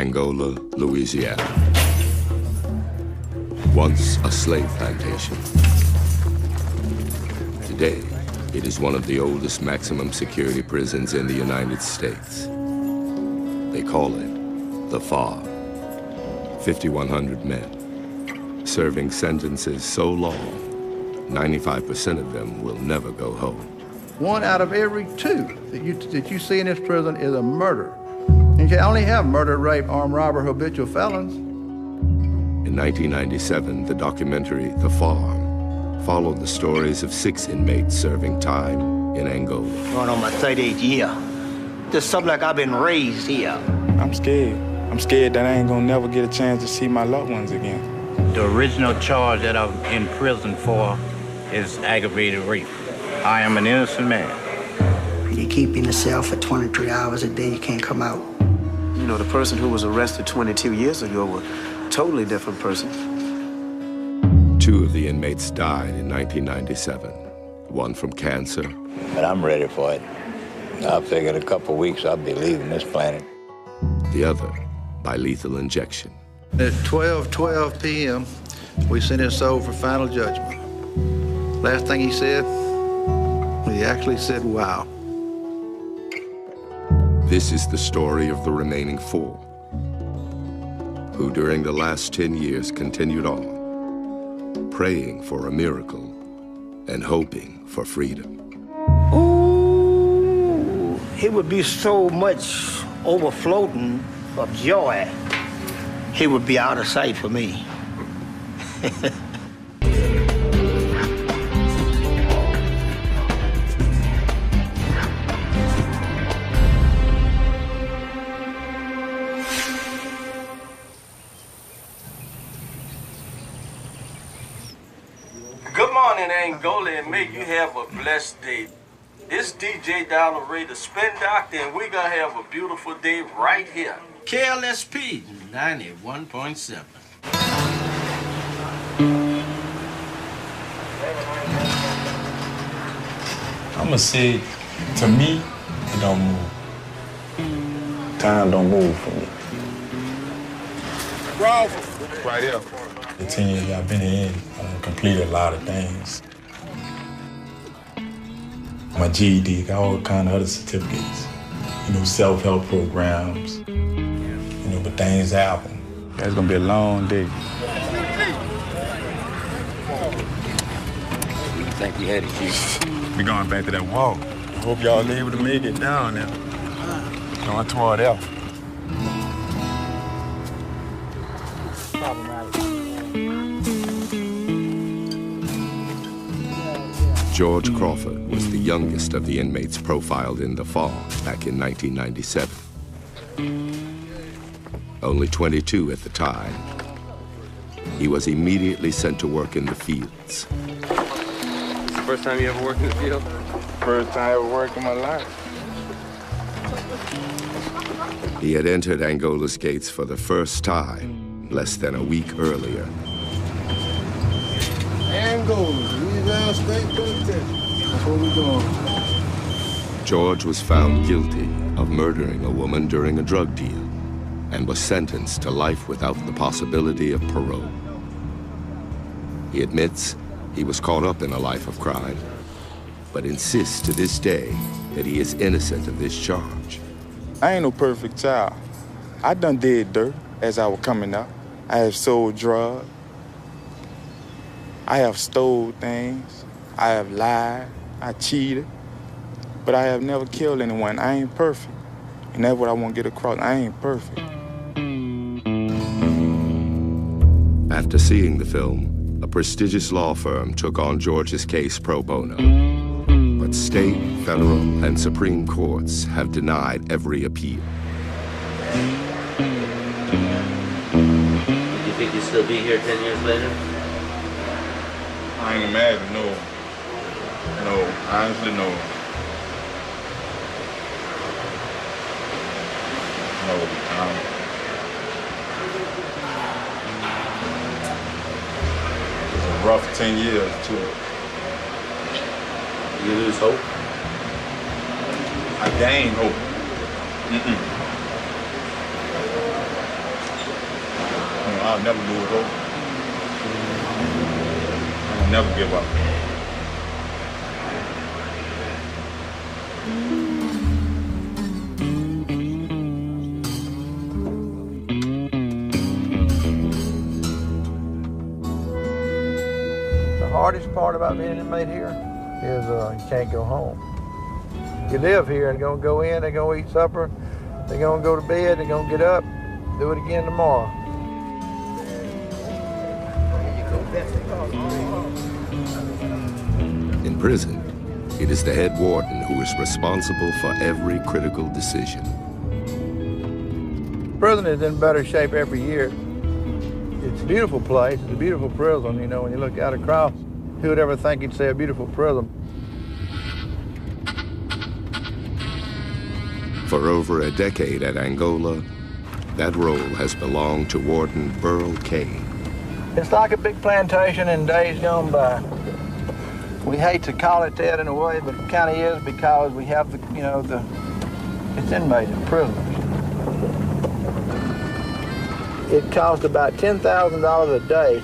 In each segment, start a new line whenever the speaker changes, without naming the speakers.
Angola, Louisiana. Once a slave plantation. Today, it is one of the oldest maximum security prisons in the United States. They call it the FAR. 5,100 men, serving sentences so long, 95% of them will never go home.
1 out of every 2 that you see in this prison is a murder. And you only have murder, rape, armed robber, habitual felons.
In 1997, the documentary The Farm followed the stories of 6 inmates serving time in Angola.
Going on my 38th year. Just something like I've been raised here.
I'm scared. I'm scared that I ain't gonna never get a chance to see my loved ones again.
The original charge that I'm in prison for is aggravated rape. I am an innocent man.
You keep in the cell for 23 hours a day, you can't come out.
You know, the person who was arrested 22 years ago was a totally different person.
2 of the inmates died in 1997, one from cancer.
But I'm ready for it. I figured a couple weeks I'll be leaving this planet.
The other by lethal injection.
At 12:12 p.m., we sent his soul for final judgment. Last thing he said, he actually said, wow.
This is the story of the remaining 4, who during the last 10 years continued on, praying for a miracle and hoping for freedom.
Ooh, he would be so much overflowing of joy, he would be out of sight for me.
Good morning, Angola, and may you have a blessed day. It's DJ Dollar Ray, the Spin Doctor, and we're gonna have a beautiful day right here. KLSP 91.7.
I'ma say, to me, it don't move. Time don't move for me. Right here. The 10 years I've been in, I've completed a lot of things. My GED, got all kind of other certificates. You know, self-help programs. You know, but things happen. It's gonna be a long day.
You think you had it, Chief?
We going back to that walk. I hope y'all able to make it down there. Going toward L.
George Crawford was the youngest of the inmates profiled in the FAR back in 1997. Only 22 at the time, he was immediately sent to work in the fields.
It's the first time you ever worked in the field?
First time I ever worked in my life.
He had entered Angola's gates for the first time less than a week earlier.
Angola, Louisiana State Penitentiary. That's where we're going.
George was found guilty of murdering a woman during a drug deal and was sentenced to life without the possibility of parole. He admits he was caught up in a life of crime, but insists to this day that he is innocent of this charge.
I ain't no perfect child. I done did dirt as I was coming up. I have sold drugs. I have stole things. I have lied. I cheated. But I have never killed anyone. I ain't perfect. And that's what I want to get across. I ain't perfect.
After seeing the film, a prestigious law firm took on George's case pro bono. But state, federal, and Supreme Courts have denied every appeal.
You think you'll still be here 10 years later?
I ain't imagine, no. No, honestly, no. No, it's a rough 10 years, too.
You lose hope?
I gain hope. I'll never lose hope. I'll never give up.
The hardest part about being an inmate here is you can't go home. You live here and gonna go in, they're gonna eat supper, they're gonna go to bed, they're gonna get up, do it again tomorrow.
In prison, it is the head warden who is responsible for every critical decision.
Prison is in better shape every year. It's a beautiful place, it's a beautiful prison, you know, when you look out across, who would ever think you'd say a beautiful prison?
For over a decade at Angola, that role has belonged to Warden Burl Kane.
It's like a big plantation in days gone by. We hate to call it that in a way, but it kind of is because we have the, you know, it's inmates and prisoners. It costs about $10,000 a day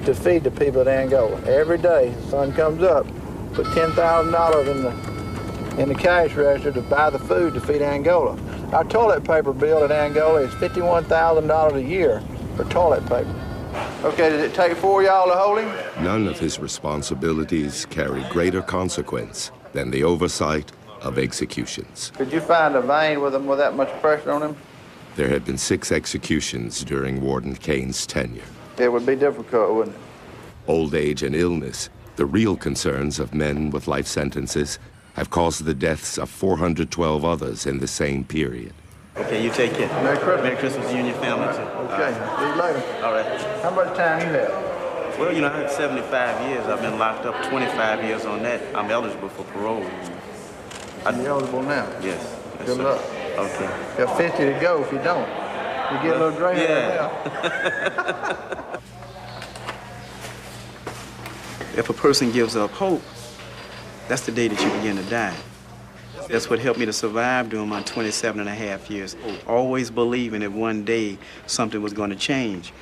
to feed the people at Angola. Every day, the sun comes up, put $10,000 in the cash register to buy the food to feed Angola. Our toilet paper bill at Angola is $51,000 a year for toilet paper. Okay, did it take 4 of y'all to hold him?
None of his responsibilities carry greater consequence than the oversight of executions.
Could you find a vein with him with that much pressure on him?
There have been 6 executions during Warden Kane's tenure.
It would be difficult, wouldn't it?
Old age and illness, the real concerns of men with life sentences, have caused the deaths of 412 others in the same period.
Okay, you take care.
Merry Christmas.
Merry Christmas to you and your family, too.
Okay, see you later.
All right.
How much time you have?
Well, you know, I had 75 years. I've been locked up 25 years on that. I'm eligible for parole.
You're eligible now?
Yes. Yes,
Good
sir.
luck.
Okay.
You got 50 to go if you don't. You get a little gray hair now.
If a person gives up hope, that's the day that you begin to die. That's what helped me to survive during my 27 and a half years. Always believing that one day something was going to change.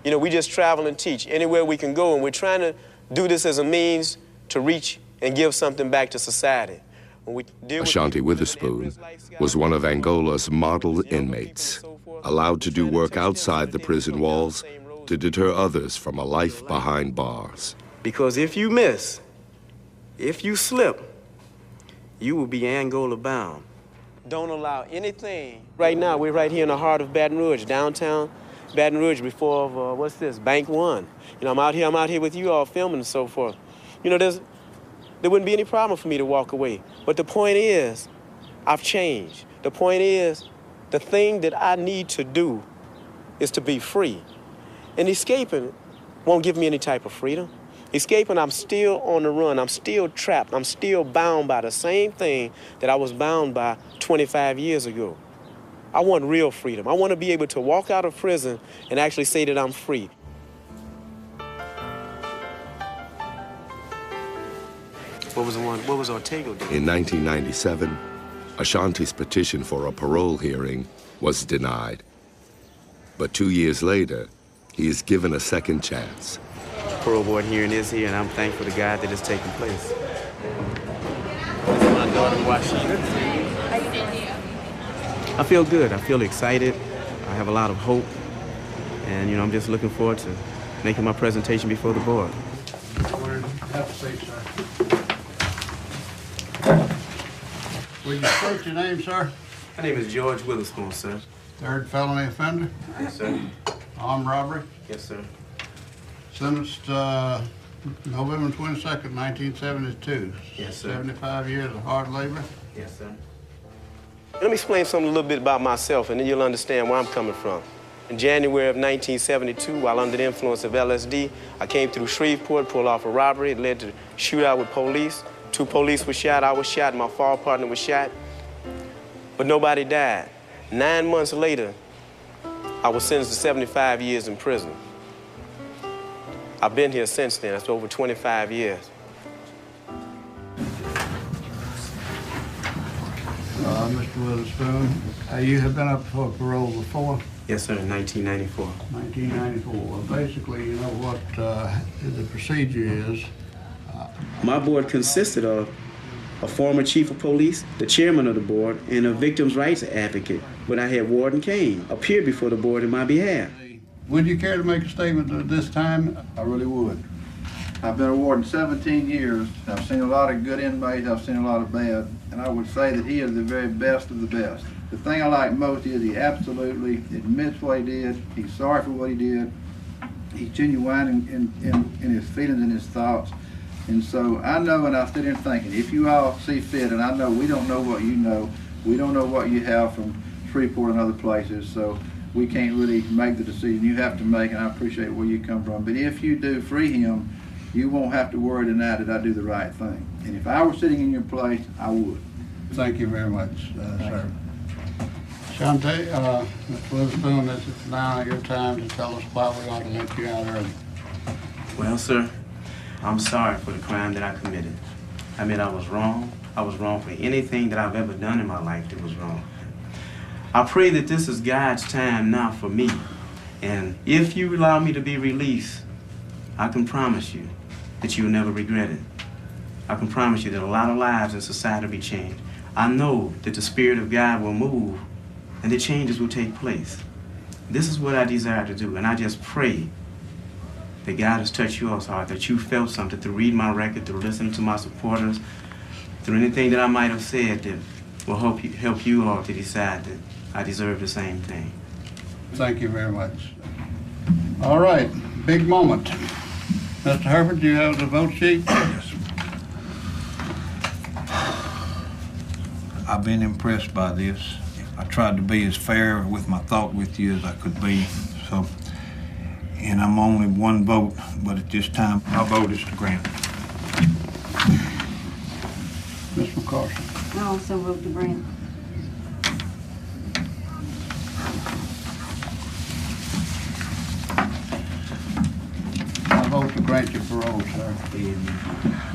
You know, we just travel and teach anywhere we can go, and we're trying to do this as a means to reach and give something back to society. When we deal with
Ashanti Witherspoon was one of Angola's model inmates, allowed to do work outside the prison walls to deter others from a life behind bars.
Because if you miss, if you slip, you will be Angola bound. Don't allow anything. Right now, we're right here in the heart of Baton Rouge, downtown Baton Rouge, before, what's this, Bank One. You know, I'm out here with you all filming and so forth. You know, there wouldn't be any problem for me to walk away. But the point is, I've changed. The point is, the thing that I need to do is to be free. And escaping won't give me any type of freedom. Escaping, I'm still on the run. I'm still trapped. I'm still bound by the same thing that I was bound by 25 years ago. I want real freedom. I want to be able to walk out of prison and actually say that I'm free. What was Ortega doing?
In 1997, Ashanti's petition for a parole hearing was denied. But 2 years later, he is given a second chance.
Parole board hearing is here, and I'm thankful to God that it's taking place. This is my daughter, Washington. I feel good. I feel excited. I have a lot of hope. And, you know, I'm just looking forward to making my presentation before the board.
Have a seat, sir. Will you state your name, sir?
My name is George Witherspoon, sir.
Third felony offender?
Yes, sir.
Armed robbery?
Yes, sir.
Sentenced November 22nd, 1972.
Yes, sir.
75 years of hard labor.
Yes, sir. Let me explain something a little bit about myself, and then you'll understand where I'm coming from. In January of 1972, while under the influence of LSD, I came through Shreveport, pulled off a robbery. It led to a shootout with police. 2 police were shot, I was shot, and my fall partner was shot. But nobody died. 9 months later, I was sentenced to 75 years in prison. I've been here since then. That's over 25 years.
Mr. Witherspoon, you have been up for parole before?
Yes, sir, in 1994.
1994. Well, basically, you know what the procedure is.
My board consisted of a former chief of police, the chairman of the board, and a victim's rights advocate. But I had Warden Kane appear before the board in my behalf.
Would you care to make a statement at this time?
I really would. I've been a warden 17 years. I've seen a lot of good inmates, I've seen a lot of bad, and I would say that he is the very best of the best. The thing I like most is he absolutely admits what he did, he's sorry for what he did, he's genuine in his feelings and his thoughts. And so I know, and I sit here thinking, if you all see fit, and I know we don't know what you know, we don't know what you have from Shreveport and other places, so we can't really make the decision you have to make, and I appreciate where you come from. But if you do free him, you won't have to worry tonight that I do the right thing. And if I were sitting in your place, I would.
Thank you very much, sir. Shante, Mr. Witherspoon, this is now your time to tell us why we ought to let you out early.
Well, sir, I'm sorry for the crime that I committed. I mean, I was wrong. I was wrong for anything that I've ever done in my life that was wrong. I pray that this is God's time now for me. And if you allow me to be released, I can promise you that you'll never regret it. I can promise you that a lot of lives in society will be changed. I know that the Spirit of God will move and the changes will take place. This is what I desire to do, and I just pray that God has touched your heart, that you felt something through reading my record, through listening to my supporters, through anything that I might have said that will help you all to decide that I deserve the same thing.
Thank you very much. All right, big moment. Mr. Herbert, do you have the vote sheet?
Yes. I've been impressed by this. I tried to be as fair with my thought with you as I could be. So, and I'm only one vote, but at this time, my vote is to grant.
Ms. McCarson.
I also vote to grant.
I vote to grant your parole, sir.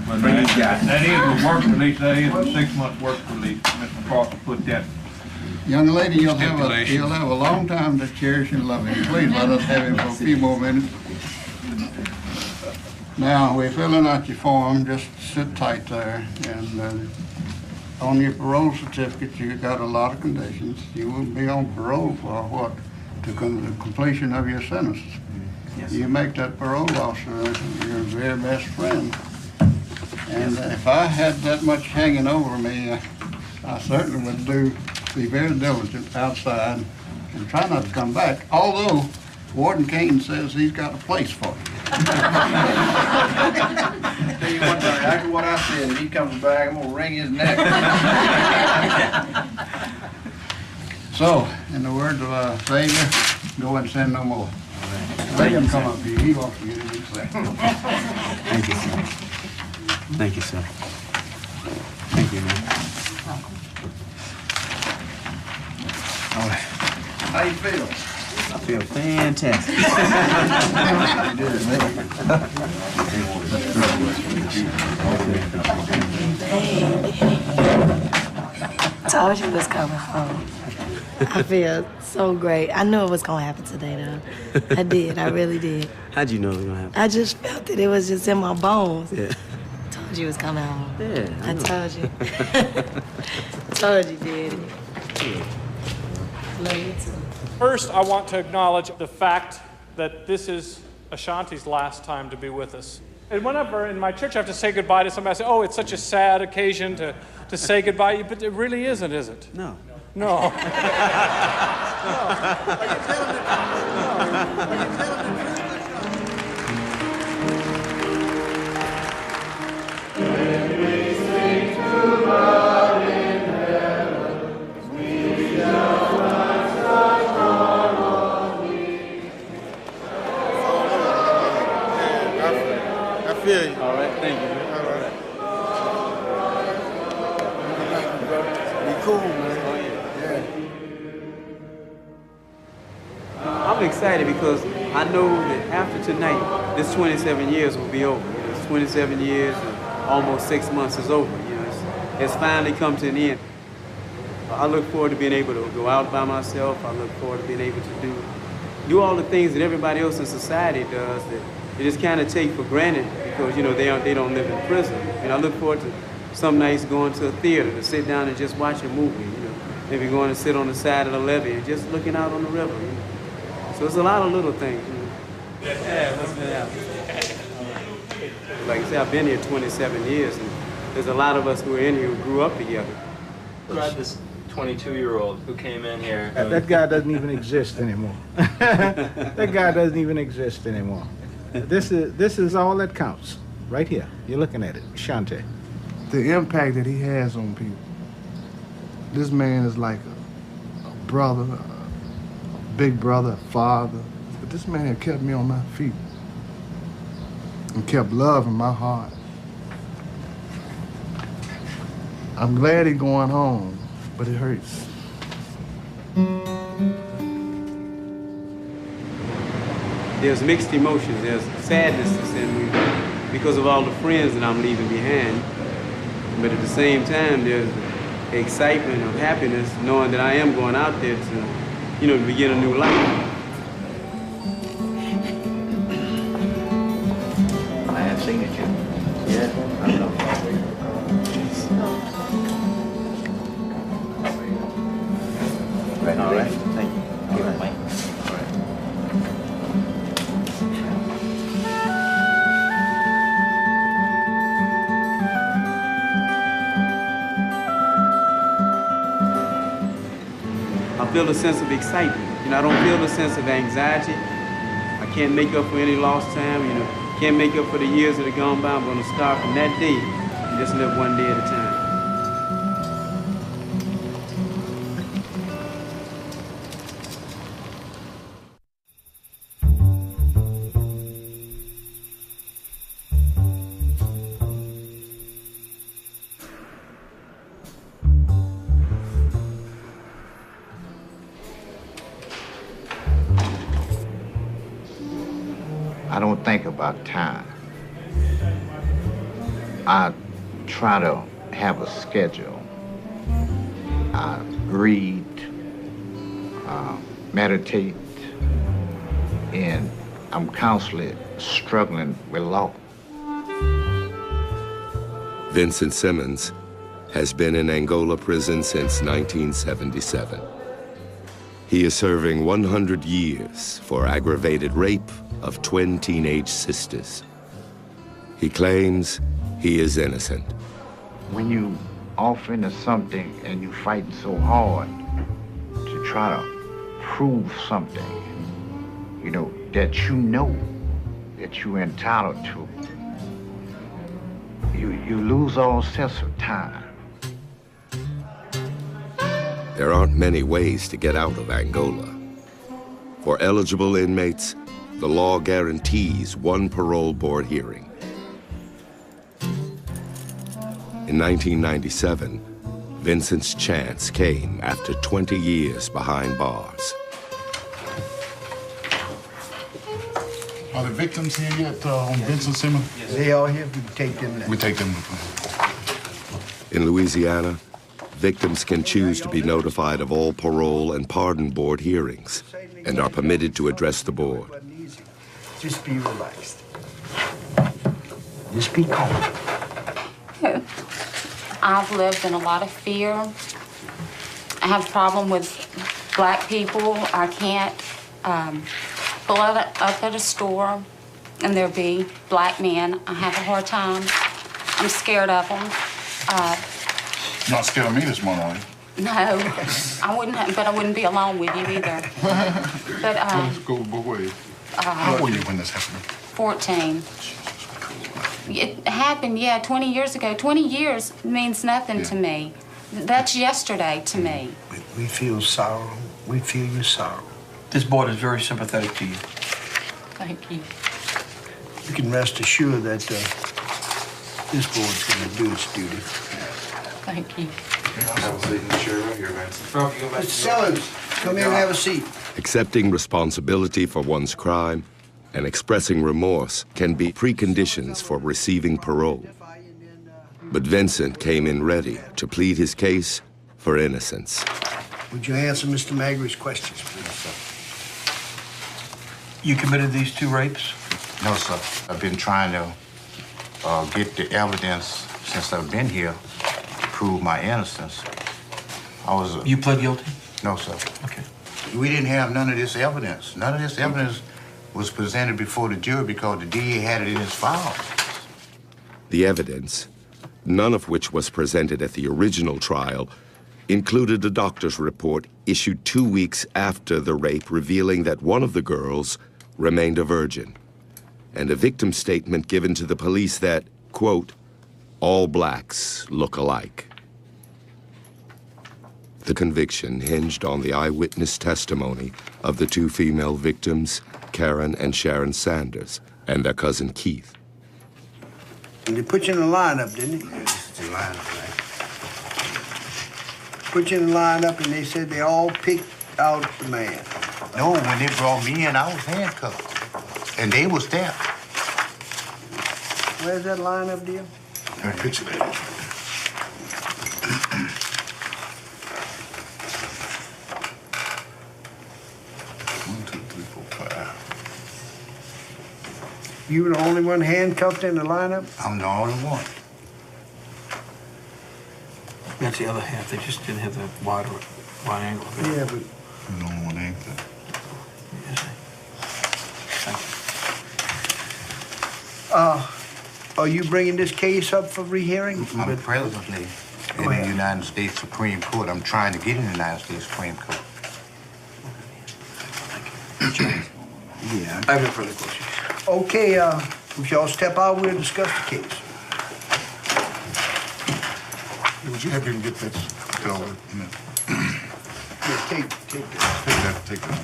Well, that is a work release. That is a 6 month work release. Mr. Parker put that.
Young lady, you'll have a long time to cherish and love him. Please let us have him for a few more minutes. Now, we're filling out your form. Just sit tight there. And on your parole certificate, you got a lot of conditions. You will be on parole for what? To the completion of your sentence.
Yes.
You make that parole officer your very best friend. And if I had that much hanging over me, I certainly would be very diligent outside and try not to come back, although Warden Kane says he's got a place for you.
Tell you one thing, after what I said, if he comes back, I'm gonna wring his neck.
So, in the words of our Savior, go and sin no more. Let him come up here. He wants to get it himself.
Thank you, sir. Thank you, sir. Thank you, man. All right.
How you feel?
I feel fantastic.
You did
I told you what's coming home. I feel so great. I knew it was going to happen today, though. I did. I really did.
How'd you know it was going to happen?
I just felt it. It was just in my bones.
Yeah.
I told you it was coming home.
Yeah.
I told you. Told you, Daddy. Love you, too.
First, I want to acknowledge the fact that this is Ashanti's last time to be with us. And whenever in my church I have to say goodbye to somebody, I say, oh, it's such a sad occasion to say goodbye. But it really isn't, is it?
No.
No. No.
I feel you.
All right, thank you.
All right. Be cool, man.
I'm excited because I know that after tonight, this 27 years will be over. It's 27 years and almost 6 months is over. You know, it's finally come to an end. I look forward to being able to go out by myself. I look forward to being able to do all the things that everybody else in society does that they just kind of take for granted because, you know, they don't live in prison. And I look forward to some nights going to a theater to sit down and just watch a movie, you know. Maybe going to sit on the side of the levee and just looking out on the river. You know? So it's a lot of little things, you know. Yeah, what's been happening? Like I said, I've been here 27 years, and there's a lot of us who are in here who grew up together.
Describe this 22-year-old who came in here.
That guy doesn't even exist anymore. That guy doesn't even exist anymore. This is all that counts, right here. You're looking at it, Shante.
The impact that he has on people. This man is like a brother, a big brother, a father. But this man had kept me on my feet and kept love in my heart. I'm glad he's going home, but it hurts.
There's mixed emotions. There's sadness that's in me because of all the friends that I'm leaving behind. But at the same time, there's the excitement of happiness knowing that I am going out there to, you know, to begin a new life.
I have seen it, too. Yeah, I know. Right, all right. Thank you. All right, Mike. All right.
I feel a sense of excitement. You know, I don't feel a sense of anxiety. I can't make up for any lost time, you know. Can't make up for the years that have gone by. I'm gonna start from that day and just live one day at a time.
I don't think about time. I try to have a schedule. I read, meditate, and I'm constantly struggling with law.
Vincent Simmons has been in Angola prison since 1977. He is serving 100 years for aggravated rape of twin teenage sisters. He claims he is innocent.
When you off into something and you fight so hard to try to prove something, you know that you're entitled to, you lose all sense of time.
There aren't many ways to get out of Angola. For eligible inmates, the law guarantees one parole board hearing. In 1997, Vincent's chance came after 20 years behind bars.
Are the victims here yet on Vincent Simmons?
Yes. They all here, we take them now.
We take them.
In Louisiana, victims can choose to be notified of all parole and pardon board hearings and are permitted to address the board.
Just be relaxed. Just be calm.
I've lived in a lot of fear. I have a problem with black people. I can't pull up at a store and there be black men. I have a hard time. I'm scared of them.
You're not scared of me this morning, are you?
No, I wouldn't, but I wouldn't be alone with you either. But
Let's go both ways. How old were you when this happened?
14. It happened, yeah, 20 years ago. 20 years means nothing to me. That's yesterday to me.
We feel sorrow. We feel your sorrow.
This board is very sympathetic to you.
Thank you.
You can rest assured that this board's going to do its duty.
Thank you.
Have a seat in the chair right here, man.
Mr. Sellers, come here and have a seat.
Accepting responsibility for one's crime and expressing remorse can be preconditions for receiving parole. But Vincent came in ready to plead his case for innocence.
Would you answer Mr. Magri's questions, please?
You committed these 2 rapes? No, sir. I've been trying to get the evidence since I've been here to prove my innocence.
You pled guilty?
No, sir.
Okay.
We didn't have none of this evidence. None of this evidence was presented before the jury because the DA had it in his file.
The evidence, none of which was presented at the original trial, included a doctor's report issued 2 weeks after the rape revealing that one of the girls remained a virgin, and a victim statement given to the police that, quote, all blacks look alike. The conviction hinged on the eyewitness testimony of the 2 female victims, Karen and Sharon Sanders, and their cousin Keith.
And they put you in a lineup, didn't they?
Yes, the lineup, right?
Put you in a lineup, and they said they all picked out the man.
No, when they brought me in, I was handcuffed, and they was there.
Where's that lineup, dear?
That picture there. 1, 2, 3, 4, 5.
You were the only one handcuffed in the lineup?
I'm the only one.
That's the other half. They just didn't have the wide angle.
Yeah, but...
I'm the only one anchor.
Are you bringing this case up for rehearing?
I'm presently in the United States Supreme Court. I'm trying to get in the United States Supreme Court.
Yeah.
I have no further questions.
Okay, if y'all step out, we'll discuss the case.
Would you have him get that over?
Yeah, take that.
Take that.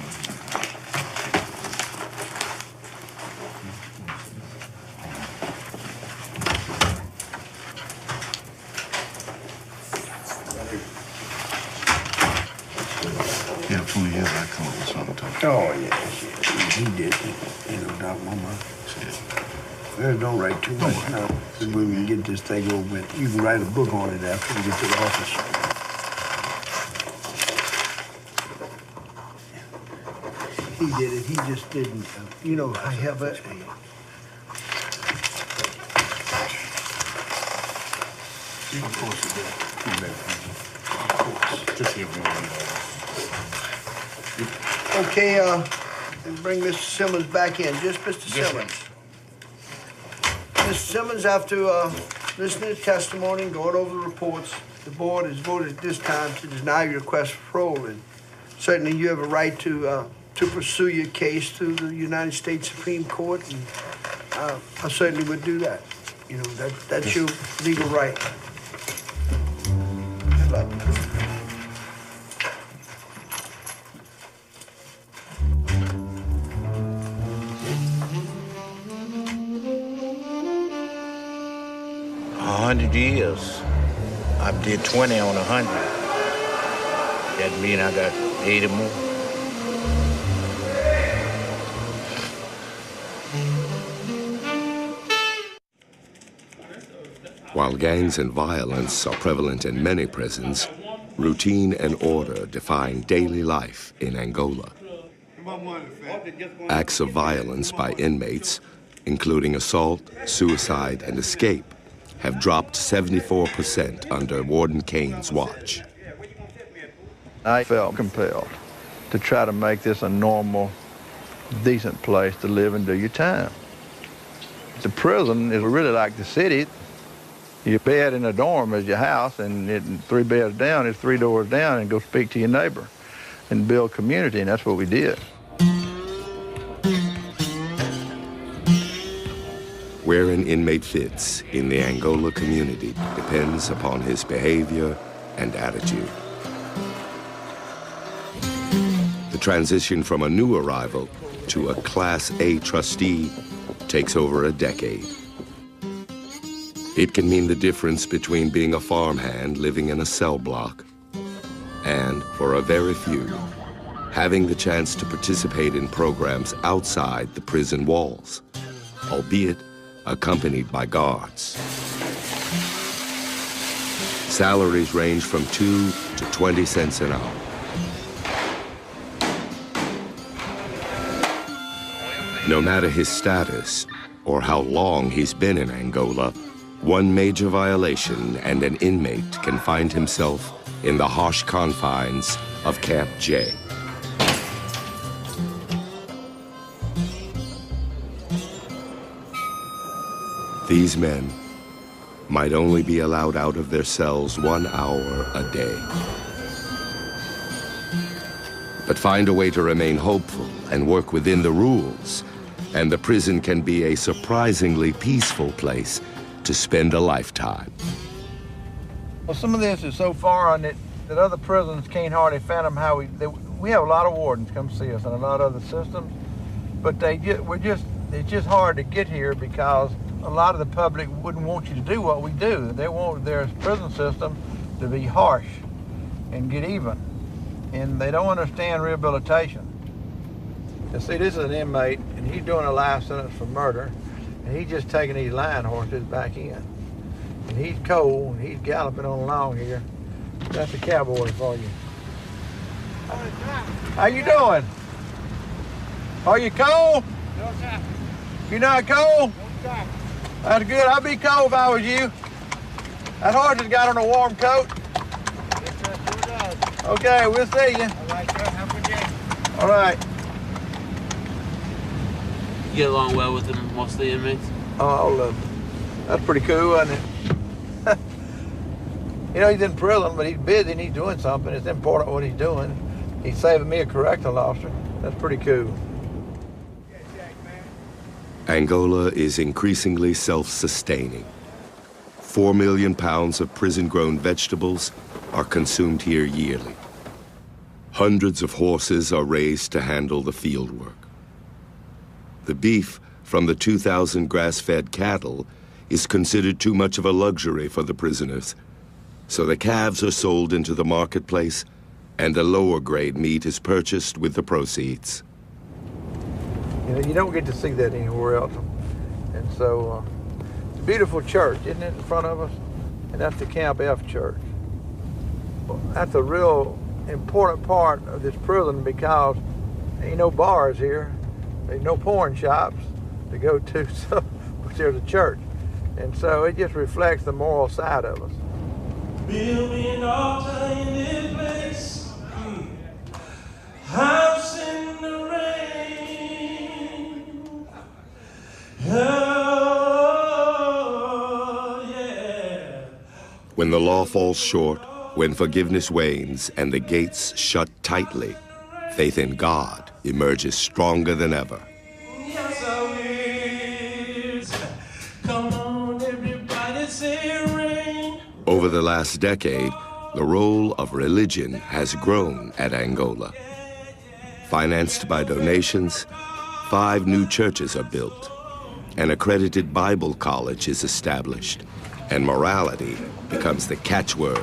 Yeah, 20 years I come up with something tough.
Oh, yeah. He did. Ain't no doubt in my mind. Well, don't write too much now. We can get this thing over with. You can write a book on it after we get to the office. He did it. He just didn't. You know, I have a...
Of course he did. Of course. Just here we
Okay, and bring Mr. Simmons back in. Just Mr. Simmons. Mr. Simmons, after listening to testimony and going over the reports, the board has voted at this time to deny your request for parole. And certainly you have a right to pursue your case through the United States Supreme Court, and I certainly would do that. You know, that's your legal right. Good luck.
$100 years. I did 20 on 100. That means I got 80 more.
While gangs and violence are prevalent in many prisons, routine and order define daily life in Angola. Acts of violence by inmates, including assault, suicide, and escape, have dropped 74% under Warden Kane's watch.
I felt compelled to try to make this a normal, decent place to live and do your time. The prison is really like the city. Your bed in a dorm is your house, and 3 beds down is 3 doors down, and go speak to your neighbor and build community, and that's what we did.
Where an inmate fits in the Angola community depends upon his behavior and attitude. The transition from a new arrival to a Class A trustee takes over a decade. It can mean the difference between being a farmhand living in a cell block and, for a very few, having the chance to participate in programs outside the prison walls, albeit accompanied by guards. Salaries range from $2,000 to 20 cents an hour. No matter his status or how long he's been in Angola, one major violation and an inmate can find himself in the harsh confines of Camp J. These men might only be allowed out of their cells 1 hour a day. But find a way to remain hopeful and work within the rules, and the prison can be a surprisingly peaceful place to spend a lifetime.
Well, some of this is so foreign that other prisons can't hardly fathom how we have a lot of wardens come see us and a lot of other systems, but it's just hard to get here because a lot of the public wouldn't want you to do what we do. They want their prison system to be harsh and get even, and they don't understand rehabilitation. And see, this is an inmate, and he's doing a life sentence for murder, and he's just taking these line horses back in. And he's cold, and he's galloping on along here. That's a cowboy for you. How you doing? Are you cold?
No, sir.
You not cold?
No, sir.
That's good. I'd be cold if I was you. That horse has got on a warm coat.
Yes, sir, sure does.
Okay, we'll see you.
All right, sir. Have a good day.
All right.
You get along well with them, most of the inmates?
Oh, all of them. That's pretty cool, isn't it? You know, he's in prison, but he's busy and he's doing something. It's important what he's doing. He's saving me a correctional officer. That's pretty cool.
Angola is increasingly self-sustaining. 4 million pounds of prison-grown vegetables are consumed here yearly. Hundreds of horses are raised to handle the field work. The beef from the 2,000 grass-fed cattle is considered too much of a luxury for the prisoners, so the calves are sold into the marketplace and the lower-grade meat is purchased with the proceeds.
You know, you don't get to see that anywhere else. And so, it's a beautiful church, isn't it, in front of us? And that's the Camp F church. That's a real important part of this prison because there ain't no bars here. There's no porn shops to go to, so, but there's a church. And so it just reflects the moral side of us.
Build me an altar in this place. House in the rain. Oh, yeah.
When the law falls short, when forgiveness wanes and the gates shut tightly, faith in God emerges stronger than ever.
Yes, I will. Come on, everybody, say rain.
Over the last decade, the role of religion has grown at Angola. Financed by donations, 5 new churches are built. An accredited Bible college is established, and morality becomes the catchword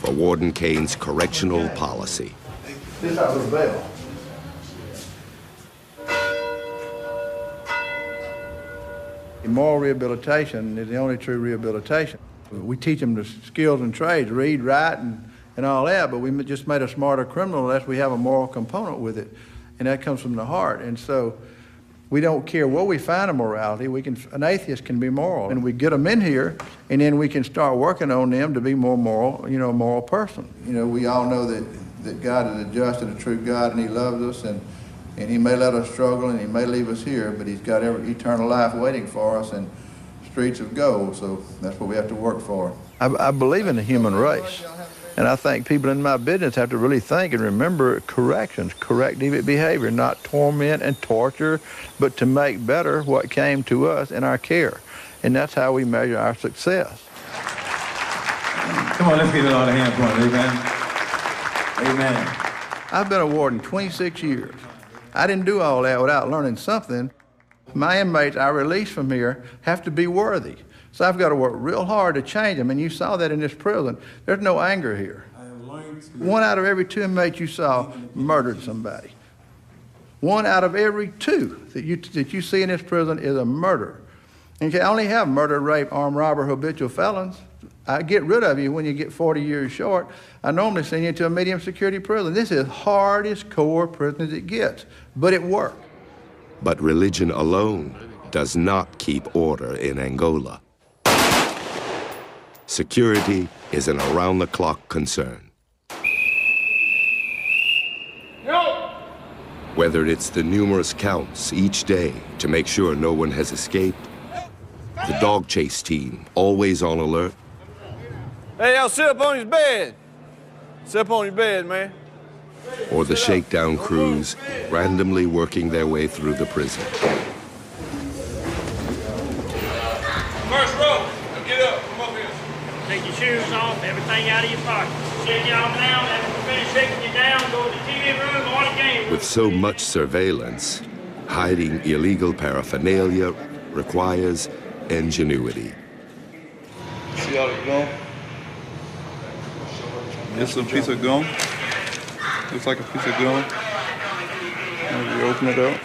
for Warden Kane's correctional policy.
This is our little bell. Moral rehabilitation is the only true rehabilitation. We teach them the skills and trades, read, write, and all that, but we just made a smarter criminal unless we have a moral component with it, and that comes from the heart. And so we don't care what we find in morality. An atheist can be moral, and we get them in here, and then we can start working on them to be more moral, a moral person. We all know that God is a just and a true God, and he loves us, and he may let us struggle, and he may leave us here, but he's got eternal life waiting for us and streets of gold, so that's what we have to work for. I believe in the human race, and I think people in my business have to really think and remember corrections, corrective behavior, not torment and torture, but to make better what came to us in our care, and that's how we measure our success.
Come on, let's give it all a hand for it, amen. Amen.
I've been a warden 26 years. I didn't do all that without learning something. My inmates I release from here have to be worthy. So I've got to work real hard to change them, and you saw that in this prison. There's no anger here. 1 out of every 2 inmates you saw murdered somebody. 1 out of every 2 that you see in this prison is a murderer. And you can only have murder, rape, armed robber, habitual felons. I get rid of you when you get 40 years short. I normally send you to a medium security prison. This is hardest core prison as it gets, but it worked.
But religion alone does not keep order in Angola. Security is an around-the-clock concern. Whether it's the numerous counts each day to make sure no one has escaped, the dog chase team always on alert.
Hey, y'all sit up on his bed. Sit up on your bed, man.
Or the shakedown crews randomly working their way through the prison.
First row, now get up, come up here.
Take your shoes off, everything out of your pocket. Shake y'all down, after you finish shaking you down, go to the TV room or the game room.
With so much surveillance, hiding illegal paraphernalia requires ingenuity.
See how it go? It's a piece of gum. Looks like a piece of gum. And you open it up.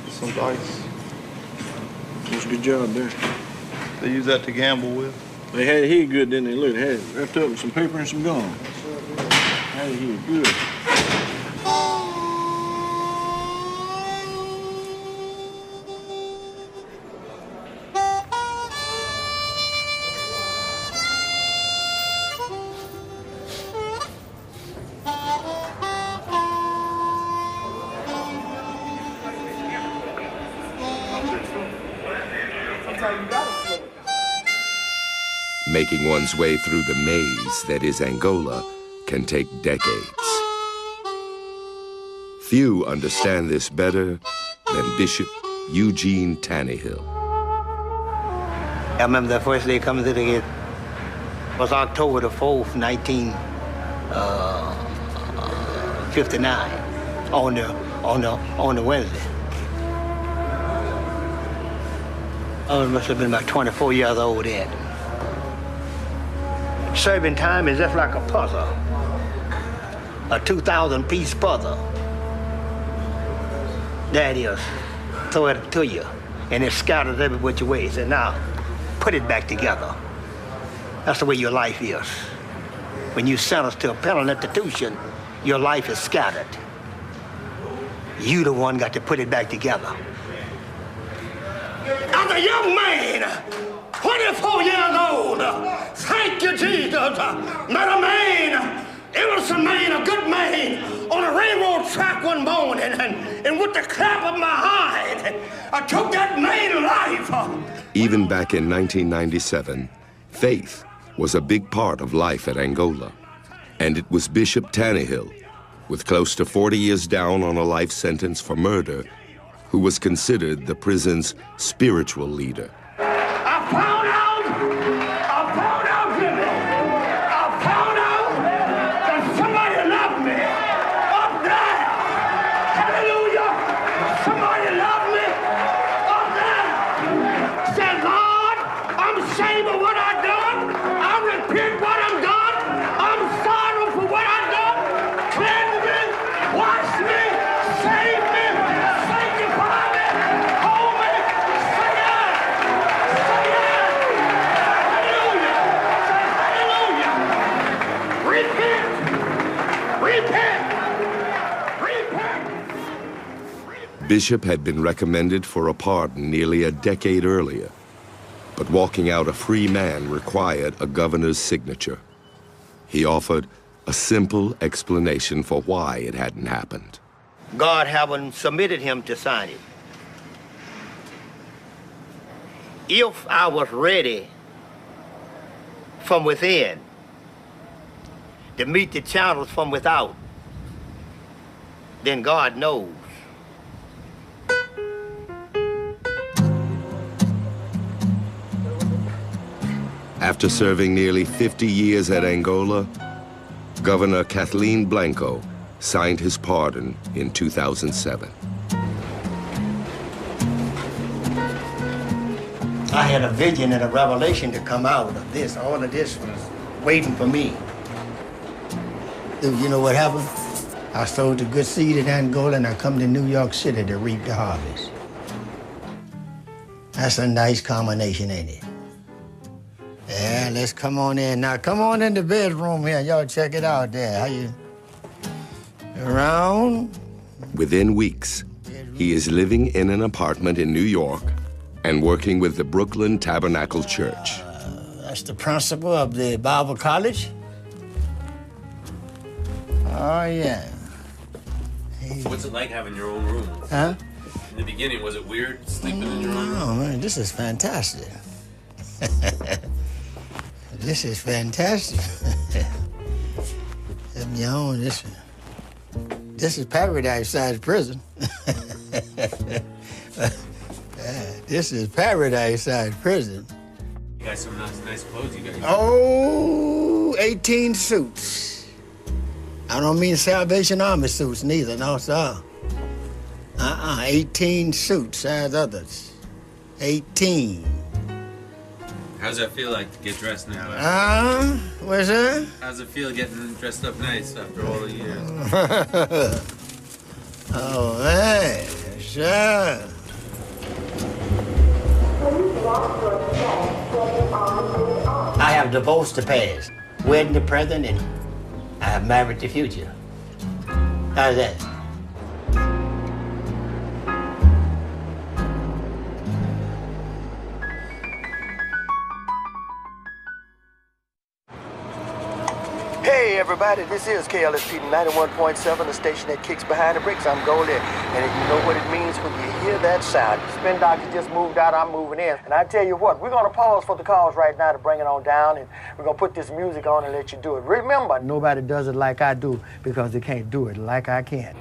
Some dice.
That's a good job there.
They use that to gamble with.
They had it here good, didn't they? Look, they had it wrapped up with some paper and some gum. Had it here good.
Making one's way through the maze that is Angola can take decades. Few understand this better than Bishop Eugene Tannehill.
I remember the first day coming to the gate was October the 4th, 1959, on the Wednesday. I must have been about 24 years old then. Serving time is just like a puzzle, a 2,000-piece puzzle. There it is. Throw it to you, and it scatters every which way. So now, put it back together. That's the way your life is. When you sentenced to a penal institution, your life is scattered. You the one got to put it back together. As a young man, 24 years old, thank you, Jesus, met a man, innocent man, a good man, on a railroad track one morning, and with the clap of my hand, I took that man's life.
Even back in 1997, faith was a big part of life at Angola. And it was Bishop Tannehill, with close to 40 years down on a life sentence for murder, who was considered the prison's spiritual leader.
I found out that somebody loved me up there. Hallelujah. Somebody loved me up there. Said, Lord, I'm ashamed of what I done. I repent what I'm done. I'm sorry for what I done. Cleanse me, wash me, save me, sanctify me, hold me. Say yes. Say yes. Hallelujah. Say hallelujah. Repent. Repent. Repent.
Bishop had been recommended for a pardon nearly a decade earlier, but walking out a free man required a governor's signature. He offered a simple explanation for why it hadn't happened.
God haven't submitted him to sign it. If I was ready from within to meet the channels from without, then God knows.
After serving nearly 50 years at Angola, Governor Kathleen Blanco signed his pardon in 2007.
I had a vision and a revelation to come out of this. All of this was waiting for me. You know what happened? I sowed the good seed in Angola and I come to New York City to reap the harvest. That's a nice combination, ain't it?
Yeah, let's come on in. Now, come on in the bedroom here. Y'all check it out there. How you... around?
Within weeks, he is living in an apartment in New York and working with the Brooklyn Tabernacle Church.
That's the principal of the Bible College. Oh, yeah.
What's it like having your own room?
Huh?
In the beginning, was it weird sleeping in your own room?
Oh, man, this is fantastic. This is fantastic. Having your own, this is paradise-sized prison. This is paradise-sized prison.
You got some nice clothes, you guys.
Oh, 18 suits. I don't mean Salvation Army suits neither, no, sir. 18 suits as others. 18.
How does that feel like to get dressed now?
What's that?
How does it feel getting dressed up nice after all the years?
Oh, man, sure. I have divorced the past, wedding the present, and I have married the future. How's that?
Hey everybody, this is KLSP 91.7, the station that kicks behind the bricks. I'm Goldie, and you know what it means when you hear that sound. Spin Doctor just moved out, I'm moving in. And I tell you what, we're gonna pause for the calls right now to bring it on down, and we're gonna put this music on and let you do it. Remember, nobody does it like I do because they can't do it like I can.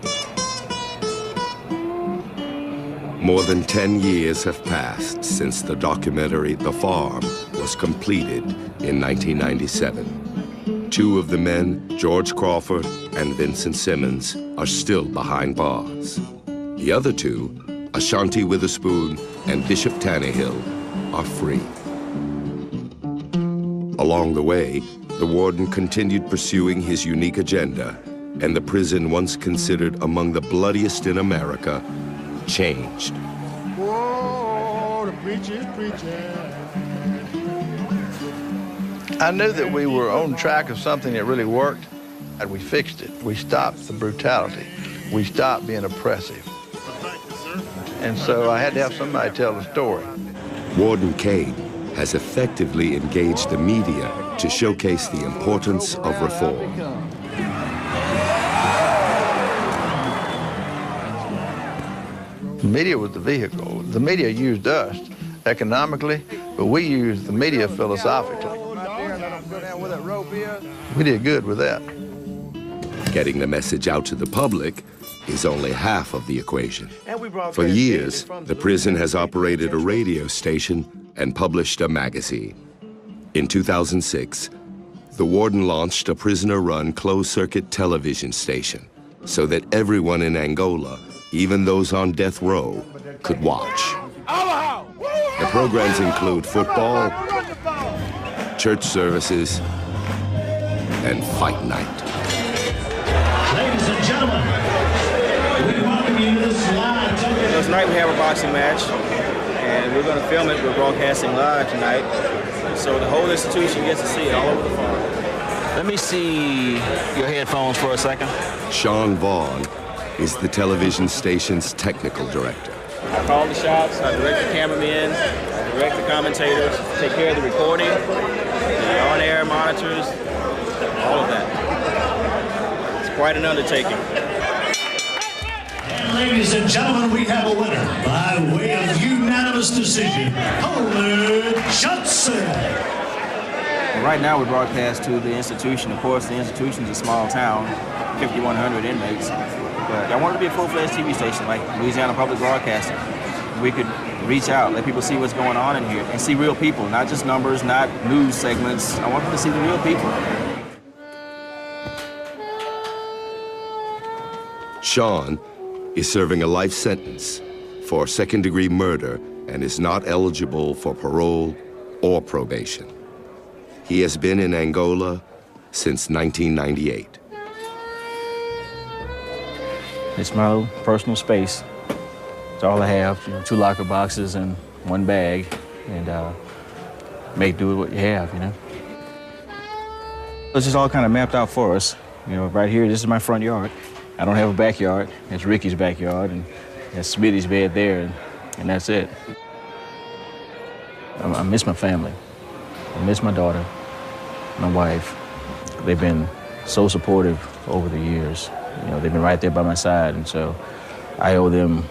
More than 10 years have passed since the documentary The Farm was completed in 1997. Two of the men, George Crawford and Vincent Simmons, are still behind bars. The other two, Ashanti Witherspoon and Bishop Tannehill, are free. Along the way, the warden continued pursuing his unique agenda, and the prison once considered among the bloodiest in America changed.
Whoa, the preacher's preaching.
I knew that we were on track of something that really worked, and we fixed it. We stopped the brutality. We stopped being oppressive. And so I had to have somebody tell the story.
Warden Cade has effectively engaged the media to showcase the importance of reform.
The media was the vehicle. The media used us economically, but we used the media philosophically. We did good with that.
Getting the message out to the public is only half of the equation. For years, the prison has operated a radio station and published a magazine. In 2006, the warden launched a prisoner-run closed-circuit television station so that everyone in Angola, even those on death row, could watch. The programs include football, church services, and fight night.
Ladies and gentlemen, we welcome you to this live television.
Tonight we have a boxing match, and we're going to film it. We're broadcasting live tonight, so the whole institution gets to see it all over the farm.
Let me see your headphones for a second.
Sean Vaughn is the television station's technical director.
I call the shots, I direct the cameramen, I direct the commentators, take care of the recording, the on-air monitors, all of that. It's quite an undertaking.
And ladies and gentlemen, we have a winner by way of unanimous decision, Coleman Johnson.
Right now we broadcast to the institution. Of course, the institution's a small town, 5,100 inmates. But I wanted to be a full-fledged TV station like Louisiana Public Broadcasting. We could reach out, let people see what's going on in here, and see real people, not just numbers, not news segments. I want them to see the real people.
Sean is serving a life sentence for second-degree murder and is not eligible for parole or probation. He has been in Angola since 1998.
It's my little personal space. It's all I have, 2 locker boxes and 1 bag. And make do with what you have, you know. It's just all kind of mapped out for us. You know, right here, this is my front yard. I don't have a backyard. It's Ricky's backyard, and that's Smitty's bed there, and that's it. I miss my family. I miss my daughter, my wife. They've been so supportive over the years. You know, they've been right there by my side, and so I owe them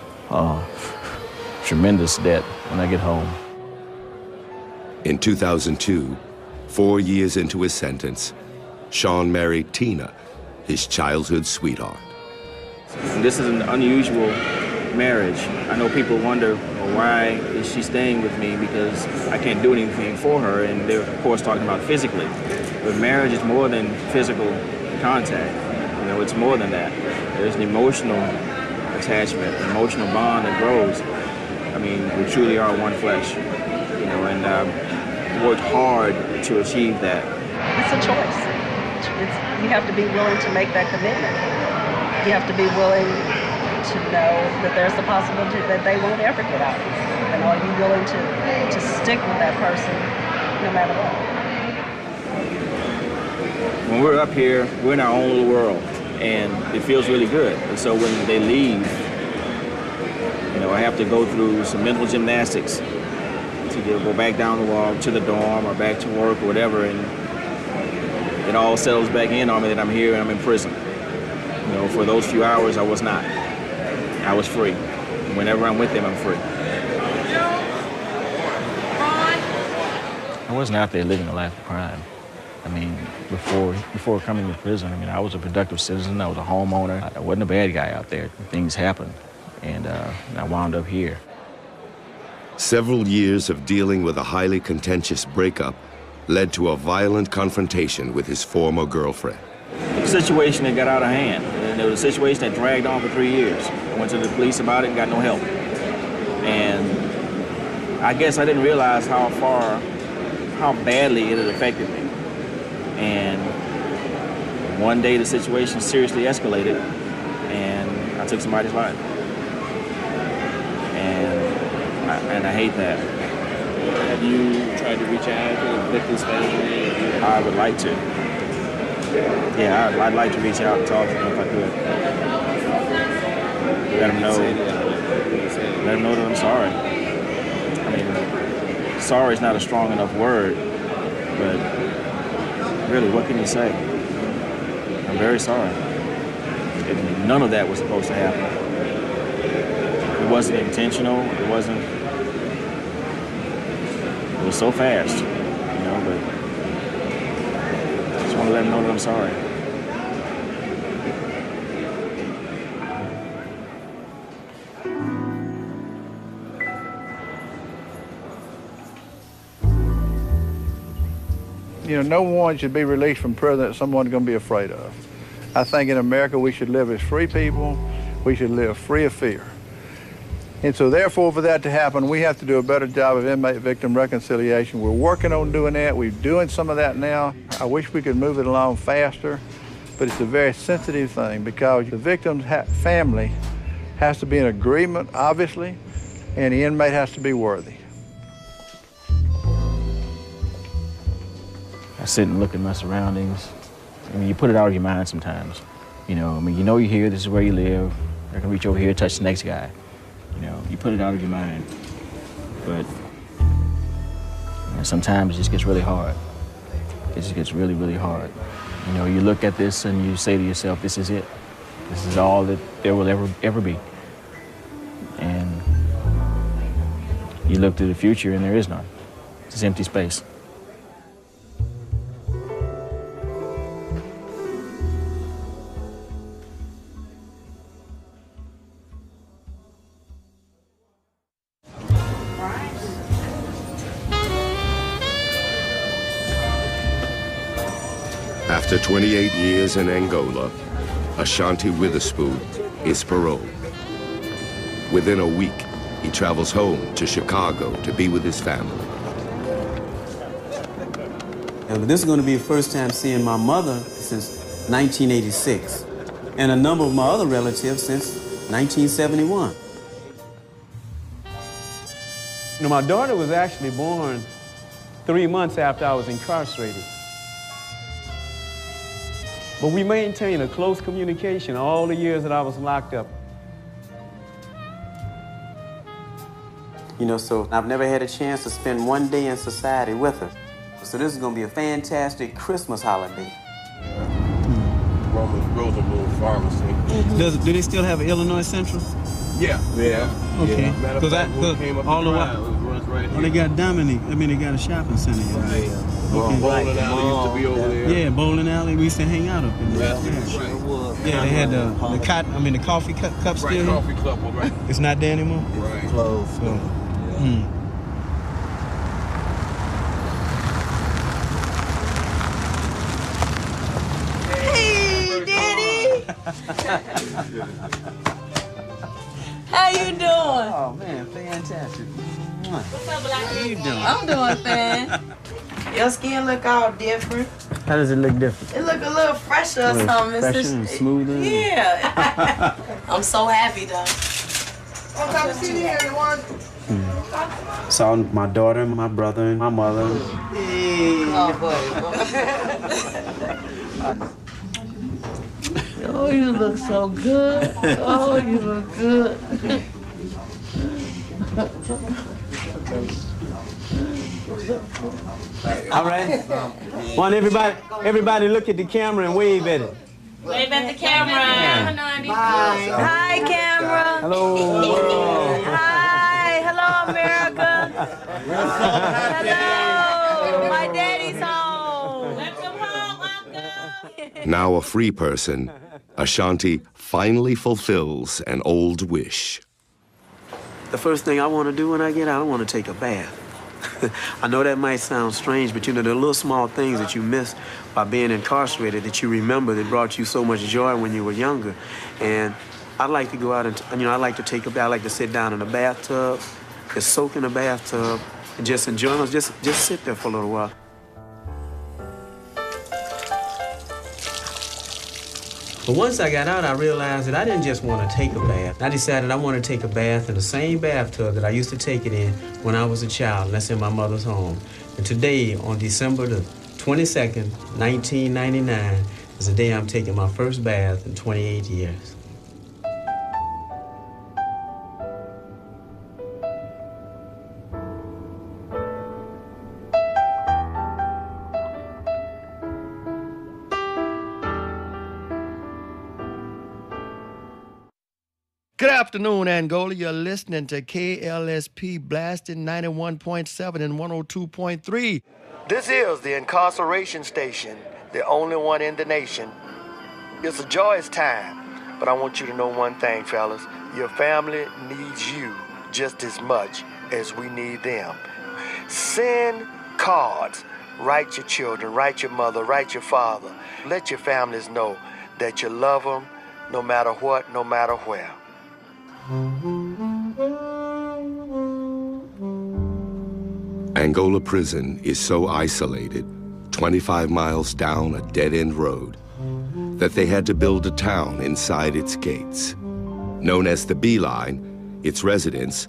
tremendous debt when I get home.
In 2002, 4 years into his sentence, Sean married Tina, his childhood sweetheart.
This is an unusual marriage. I know people wonder, well, why is she staying with me, because I can't do anything for her, and they're of course talking about physically. But marriage is more than physical contact. You know, it's more than that. There's an emotional attachment, an emotional bond that grows. I mean, we truly are one flesh, you know, and worked hard to achieve that.
It's a choice. You have to be willing to make that commitment. You have to be willing to know that there's the possibility that they won't ever get out. And are you willing to stick with that person no matter what?
When we're up here, we're in our own little world, and it feels really good. And so when they leave, you know, I have to go through some mental gymnastics to go back down the walk to the dorm or back to work or whatever, and it all settles back in on me that I'm here and I'm in prison. You know, for those few hours, I was not. I was free. Whenever I'm with them, I'm free. I wasn't out there living a life of crime. I mean, before coming to prison, I mean, I was a productive citizen. I was a homeowner. I wasn't a bad guy out there. Things happened, and I wound up here.
Several years of dealing with a highly contentious breakup led to a violent confrontation with his former girlfriend.
A situation that got out of hand. And there was a situation that dragged on for 3 years. I went to the police about it and got no help. And I guess I didn't realize how badly it had affected me. And one day the situation seriously escalated, and I took somebody's life. And I hate that.
Have you tried to reach out to the victim's family?
I would like to. Yeah, I'd like to reach out and talk to them if I could. Let them know. Let them know that I'm sorry. I mean, sorry is not a strong enough word, but really, what can you say? I'm very sorry. None of that was supposed to happen. It wasn't intentional. It was so fast, you know, but I just want to let them know that I'm sorry.
You know, no one should be released from prison that someone's going to be afraid of. I think in America we should live as free people. We should live free of fear. And so therefore, for that to happen, we have to do a better job of inmate-victim reconciliation. We're working on doing that. We're doing some of that now. I wish we could move it along faster, but it's a very sensitive thing because the victim's family has to be in agreement, obviously, and the inmate has to be worthy.
I sit and look at my surroundings. I mean, you put it out of your mind sometimes. You know, I mean, you know you're here, this is where you live. I can reach over here, touch the next guy. You know, you put it out of your mind. But you know, sometimes it just gets really hard. It just gets really, really hard. You know, you look at this and you say to yourself, this is it. This is all that there will ever be. And you look to the future and there is none. It's this empty space.
After 28 years in Angola, Ashanti Witherspoon is paroled. Within a week, he travels home to Chicago to be with his family.
This is going to be the first time seeing my mother since 1986, and a number of my other relatives since 1971.
You know, my daughter was actually born
3 months after I was incarcerated. But we maintained a close communication all the years that I was locked up. You know, so I've never had a chance to spend one day in society with her. So this is going to be a fantastic Christmas holiday.
Roman Rosenblum Pharmacy.
Do they still have an Illinois Central?
Yeah.
Okay.
Yeah. Matter of fact, when we came up
all
the
the
drive, it runs right here.
Oh, they got Dominic. I mean, they got a shopping center here.
Right.
Okay.
Bowling alley used to be over there.
Yeah, bowling alley. We used to hang out up in there. Yeah, they had the coffee cup still
Right,
here?
coffee cup, right.
It's not there anymore?
Right.
Closed. So,
Hey, Daddy! How you doing?
Oh, man, fantastic. How you doing?
I'm doing fine. Your skin look all different.
How does it look different?
It look a little fresher or something. It's
Fresher
just-
and smoother?
Yeah. I'm so happy though.
Come see here, the one.
Saw my daughter, my brother, and my mother.
Oh, oh, you look so good. Oh, you look good.
All right. Want everybody look at the camera and wave at it.
Wave at the camera. Hi, camera.
Hello, world.
Hi. Hello, America. Hello. My daddy's home. Welcome home, Uncle.
Now a free person, Ashanti finally fulfills an old wish.
The first thing I want to do when I get out, I want to take a bath. I know that might sound strange, but you know, the little small things that you miss by being incarcerated that you remember that brought you so much joy when you were younger. And I like to go out and, I like to take a bath. I like to sit down in a bathtub, just soak in a bathtub, and just enjoy it. Just sit there for a little while. But once I got out, I realized that I didn't just want to take a bath. I decided I want to take a bath in the same bathtub that I used to take it in when I was a child, and that's in my mother's home. And today, on December the 22nd, 1999, is the day I'm taking my first bath in 28 years.
Good afternoon, Angola. You're listening to KLSP Blasting 91.7 and 102.3. This is the incarceration station, the only one in the nation. It's a joyous time, but I want you to know one thing, fellas. Your family needs you just as much as we need them. Send cards. Write your children, write your mother, write your father. Let your families know that you love them no matter what, no matter where.
Angola prison is so isolated, 25 miles down a dead-end road, that they had to build a town inside its gates. Known as the Beeline, its residents,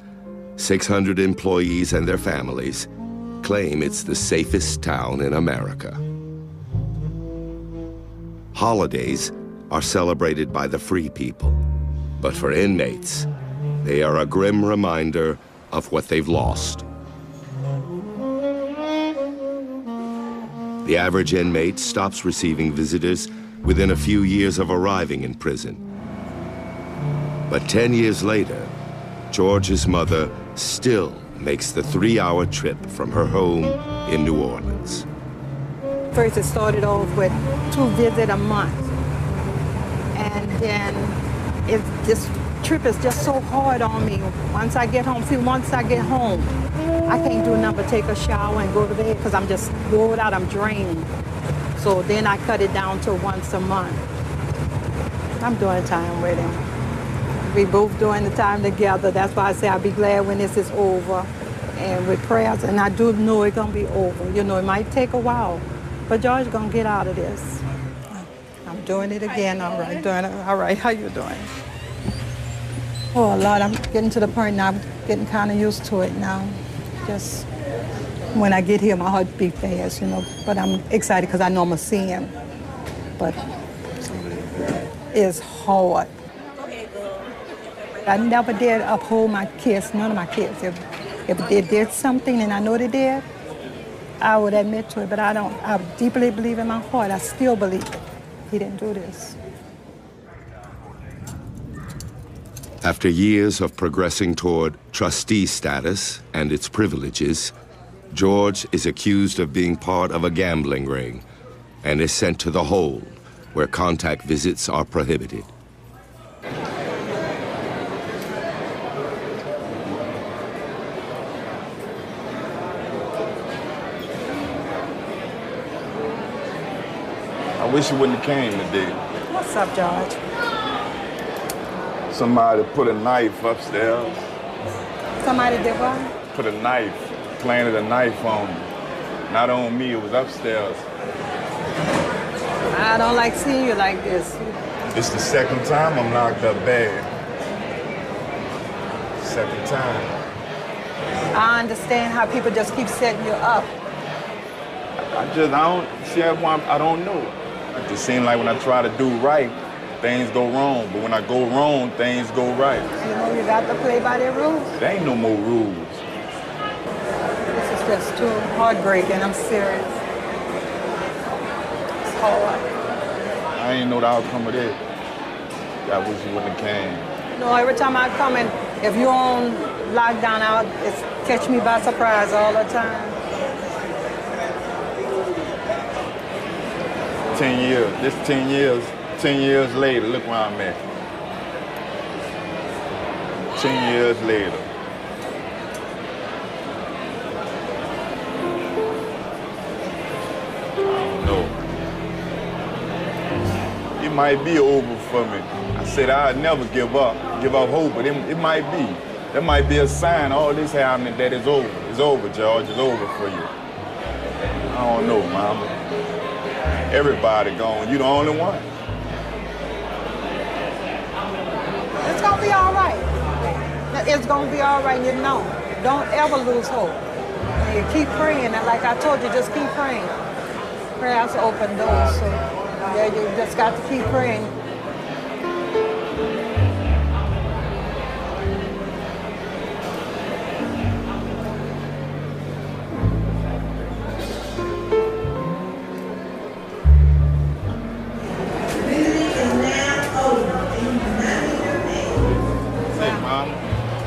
600 employees and their families, claim it's the safest town in America. Holidays are celebrated by the free people, but for inmates, they are a grim reminder of what they've lost. The average inmate stops receiving visitors within a few years of arriving in prison. But 10 years later, George's mother still makes the 3-hour trip from her home in New Orleans.
First, it started off with 2 visits a month. And then this trip is just so hard on me. Once I get home, I can't do nothing but take a shower and go to bed because I'm just wore out, I'm drained. So then I cut it down to once a month. I'm doing time with him. We both doing the time together. That's why I say I'll be glad when this is over. And with prayers, and I do know it's gonna be over. You know, it might take a while, but George's gonna get out of this. I'm doing it again, all right, doing it. All right, how you doing? Oh, Lord, I'm getting to the point now, I'm getting kind of used to it now. Just When I get here, my heart beats fast, you know, but I'm excited because I know I'm going to see him. But it's hard. I never did uphold my kids, none of my kids. If they did something, and I know they did, I would admit to it, but I don't. I deeply believe in my heart. I still believe it. He didn't do this.
After years of progressing toward trustee status and its privileges, George is accused of being part of a gambling ring and is sent to the hold, where contact visits are prohibited.
I wish you wouldn't have came today.
What's up, George?
Somebody put a knife upstairs.
Somebody did what?
Put a knife, planted a knife on me. Not on me, it was upstairs.
I don't like seeing you like this.
It's the second time I'm locked up bad. Second time.
I understand how people just keep setting you up.
I don't know. It just seems like when I try to do right, things go wrong. But when I go wrong, things go right.
You know, you got to play by their rules.
There ain't no more rules.
This is just too heartbreaking. I'm serious. It's hard.
I ain't know the outcome of that. I wish you wouldn't have came.
No, every time I come in, if you're on lockdown out, it's catch me by surprise all the time.
10 years. This 10 years. 10 years later, look where I'm at. 10 years later. I don't know. It might be over for me. I said I'd never give up hope, but it might be. That might be a sign all this happening that it's over. It's over, George. It's over for you. I don't know, Mama. Everybody gone. You the only one.
It's gonna be all right. It's gonna be all right, you know. Don't ever lose hope. And you keep praying, and like I told you, just keep praying. Prayers open doors, so yeah, you just got to keep praying.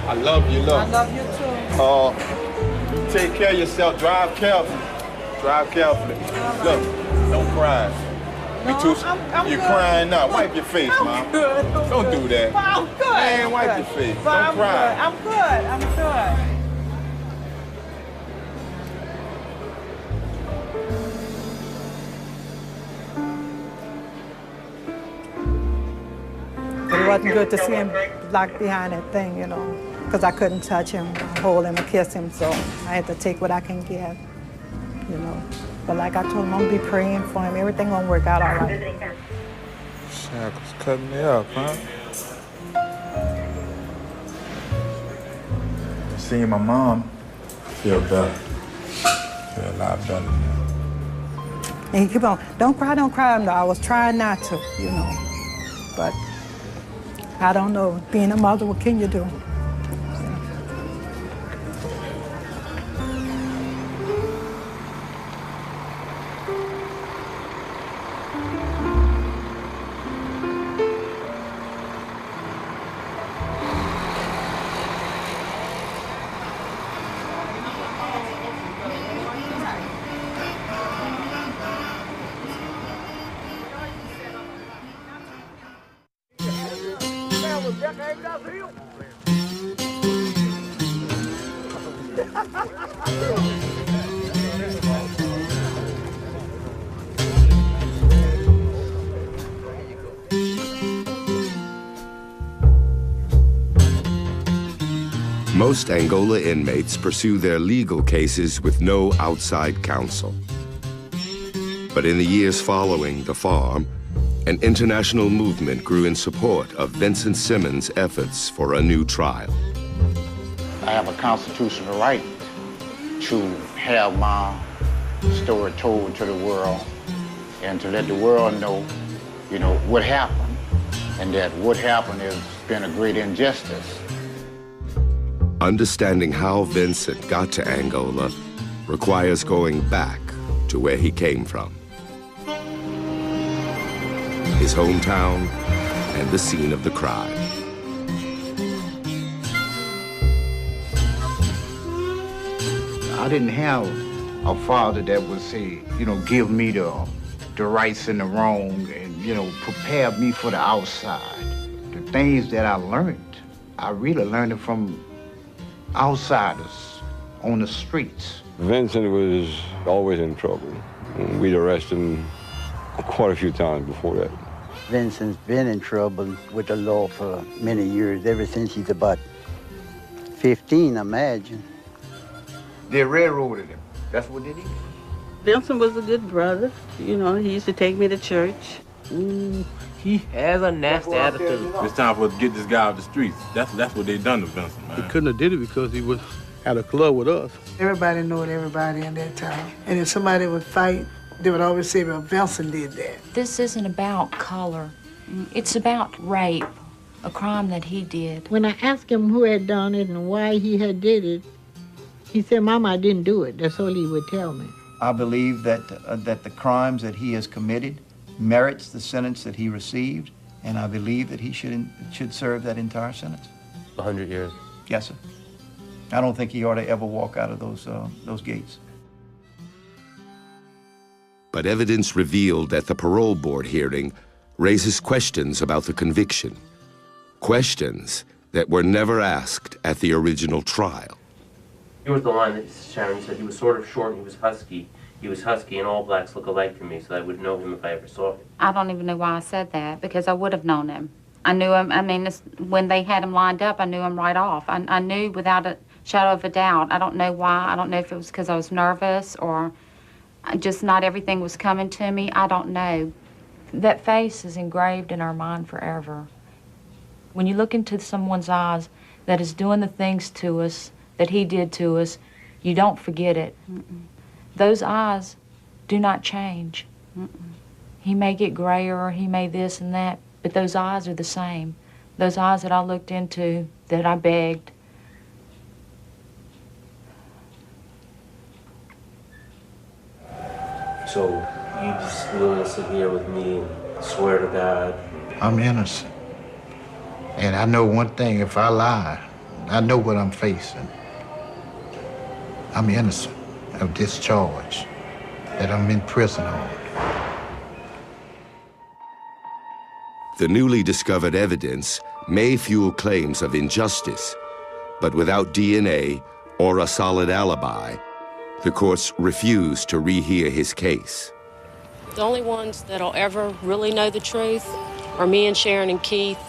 I love you, love.
I love you too.
Take care of yourself. Drive carefully. Drive carefully. Look, don't cry.
No, I'm
You're
good.
crying now. Wipe your face, Mom.
Good.
Don't do that.
I'm good.
Man, wipe your face. Don't cry.
I'm good. I'm good. It wasn't good to see him locked behind that thing, you know, because I couldn't touch him, hold him, or kiss him, so I had to take what I can get, you know. But like I told him, I'm gonna be praying for him. Everything gonna work out all right.
Shackles cutting me up, huh? Seeing my mom, feel better. Feel a lot better now.
And he keep on, don't cry. No, I was trying not to, you know, but I don't know. Being a mother, what can you do?
Most Angola inmates pursue their legal cases with no outside counsel. But in the years following the farm, an international movement grew in support of Vincent Simmons' efforts for a new trial.
I have a constitutional right to have my story told to the world and to let the world know, what happened, and that what happened has been a great injustice.
Understanding how Vincent got to Angola requires going back to where he came from. His hometown and the scene of the crime.
I didn't have a father that would say, give me the rights and the wrong and, prepare me for the outside. The things that I learned, I really learned it from outsiders on the streets.
Vincent was always in trouble. We'd arrest him quite a few times before that.
Vincent's been in trouble with the law for many years, ever since he's about 15, I imagine.
They railroaded him. That's what they did.
Vincent was a good brother. He used to take me to church.
He has a nasty attitude.
It's time for us to get this guy off the streets. That's what they done to Vincent, man.
He couldn't have did it because he was at a club with us.
Everybody knew everybody in that town. And if somebody would fight, they would always say, well, Vincent did that.
This isn't about color. It's about rape, a crime that he did.
When I asked him who had done it and why he had did it, he said, Mama, I didn't do it. That's all he would tell me.
I believe that the crimes that he has committed merits the sentence that he received, and I believe that he should serve that entire sentence.
100 years.
Yes, sir. I don't think he ought to ever walk out of those gates.
But evidence revealed at the parole board hearing raises questions about the conviction. Questions that were never asked at the original trial.
Here was the line that Sharon said, he was sort of short and he was husky. He was husky and all blacks look alike to me, so I would know him if I ever saw him.
I don't even know why I said that, because I would have known him. I knew him, when they had him lined up, I knew him right off. I knew without a shadow of a doubt. I don't know why. I don't know if it was because I was nervous or just not everything was coming to me. I don't know. That face is engraved in our mind forever. When you look into someone's eyes that is doing the things to us that he did to us, you don't forget it. Those eyes do not change. He may get grayer or he may this and that, but those eyes are the same. Those eyes that I looked into, that I begged.
So you just willing to sit here with me and swear to God?
I'm innocent. And I know one thing, if I lie, I know what I'm facing. I'm innocent of this charge that I'm in prison on.
The newly discovered evidence may fuel claims of injustice, but without DNA or a solid alibi, the courts refuse to rehear his case.
The only ones that'll ever really know the truth are me and Sharon and Keith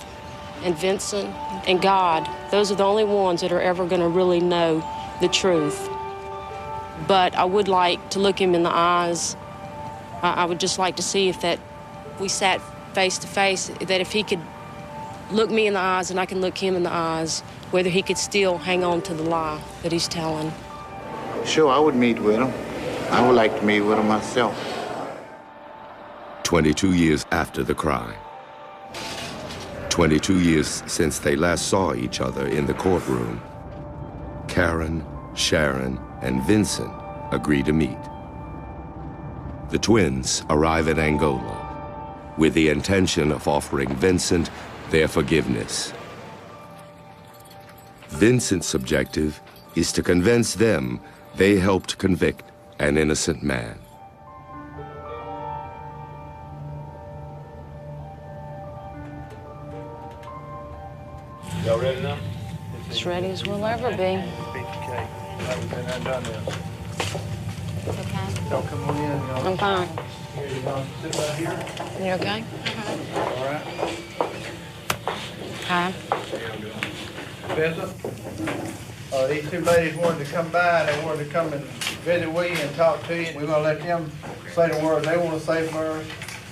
and Vincent and God. Those are the only ones that are ever going to really know the truth. But I would like to look him in the eyes. I would just like to see if that we sat face to face, that if he could look me in the eyes and I can look him in the eyes, whether he could still hang on to the lie that he's telling.
Sure, I would meet with him. I would like to meet with him myself.
22 years after the crime. 22 years since they last saw each other in the courtroom. Karen, Sharon, and Vincent agree to meet. The twins arrive at Angola with the intention of offering Vincent their forgiveness. Vincent's objective is to convince them they helped convict an innocent man.
Y'all ready now?
As ready as we'll ever be.
Y'all come on in.
I'm fine.
Sit right here.
You okay?
All right.
Hi.
Vincent, these two ladies wanted to come by and they wanted to come and visit with you and talk to you. We're going to let them say the words they want to say first,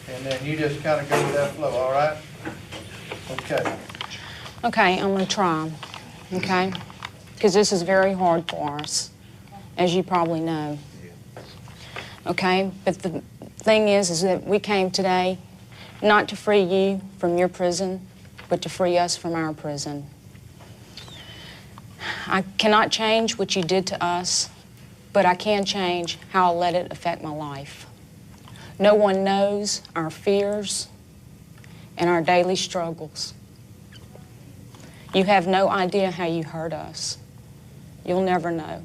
and then you just kind of go with that flow, all right? Okay.
Okay, I'm going to try, okay? Because this is very hard for us. as you probably know. Okay, but the thing is that we came today not to free you from your prison, but to free us from our prison. I cannot change what you did to us, but I can change how I let it affect my life. No one knows our fears and our daily struggles. You have no idea how you hurt us. You'll never know.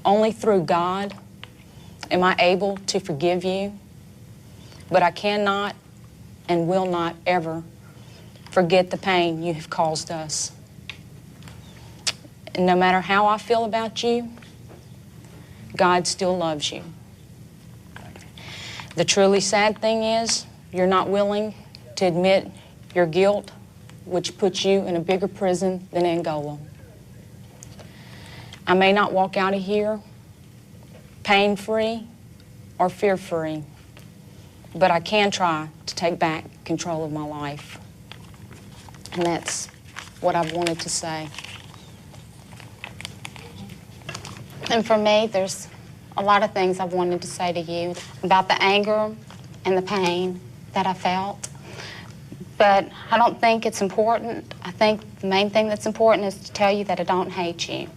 Only through God am I able to forgive you, but I cannot and will not ever forget the pain you have caused us. And no matter how I feel about you, God still loves you. The truly sad thing is, you're not willing to admit your guilt, which puts you in a bigger prison than Angola. I may not walk out of here pain-free or fear-free, but I can try to take back control of my life. And that's what I've wanted to say. And for me, there's a lot of things I've wanted to say to you about the anger and the pain that I felt. But I don't think it's important. I think the main thing that's important is to tell you that I don't hate you.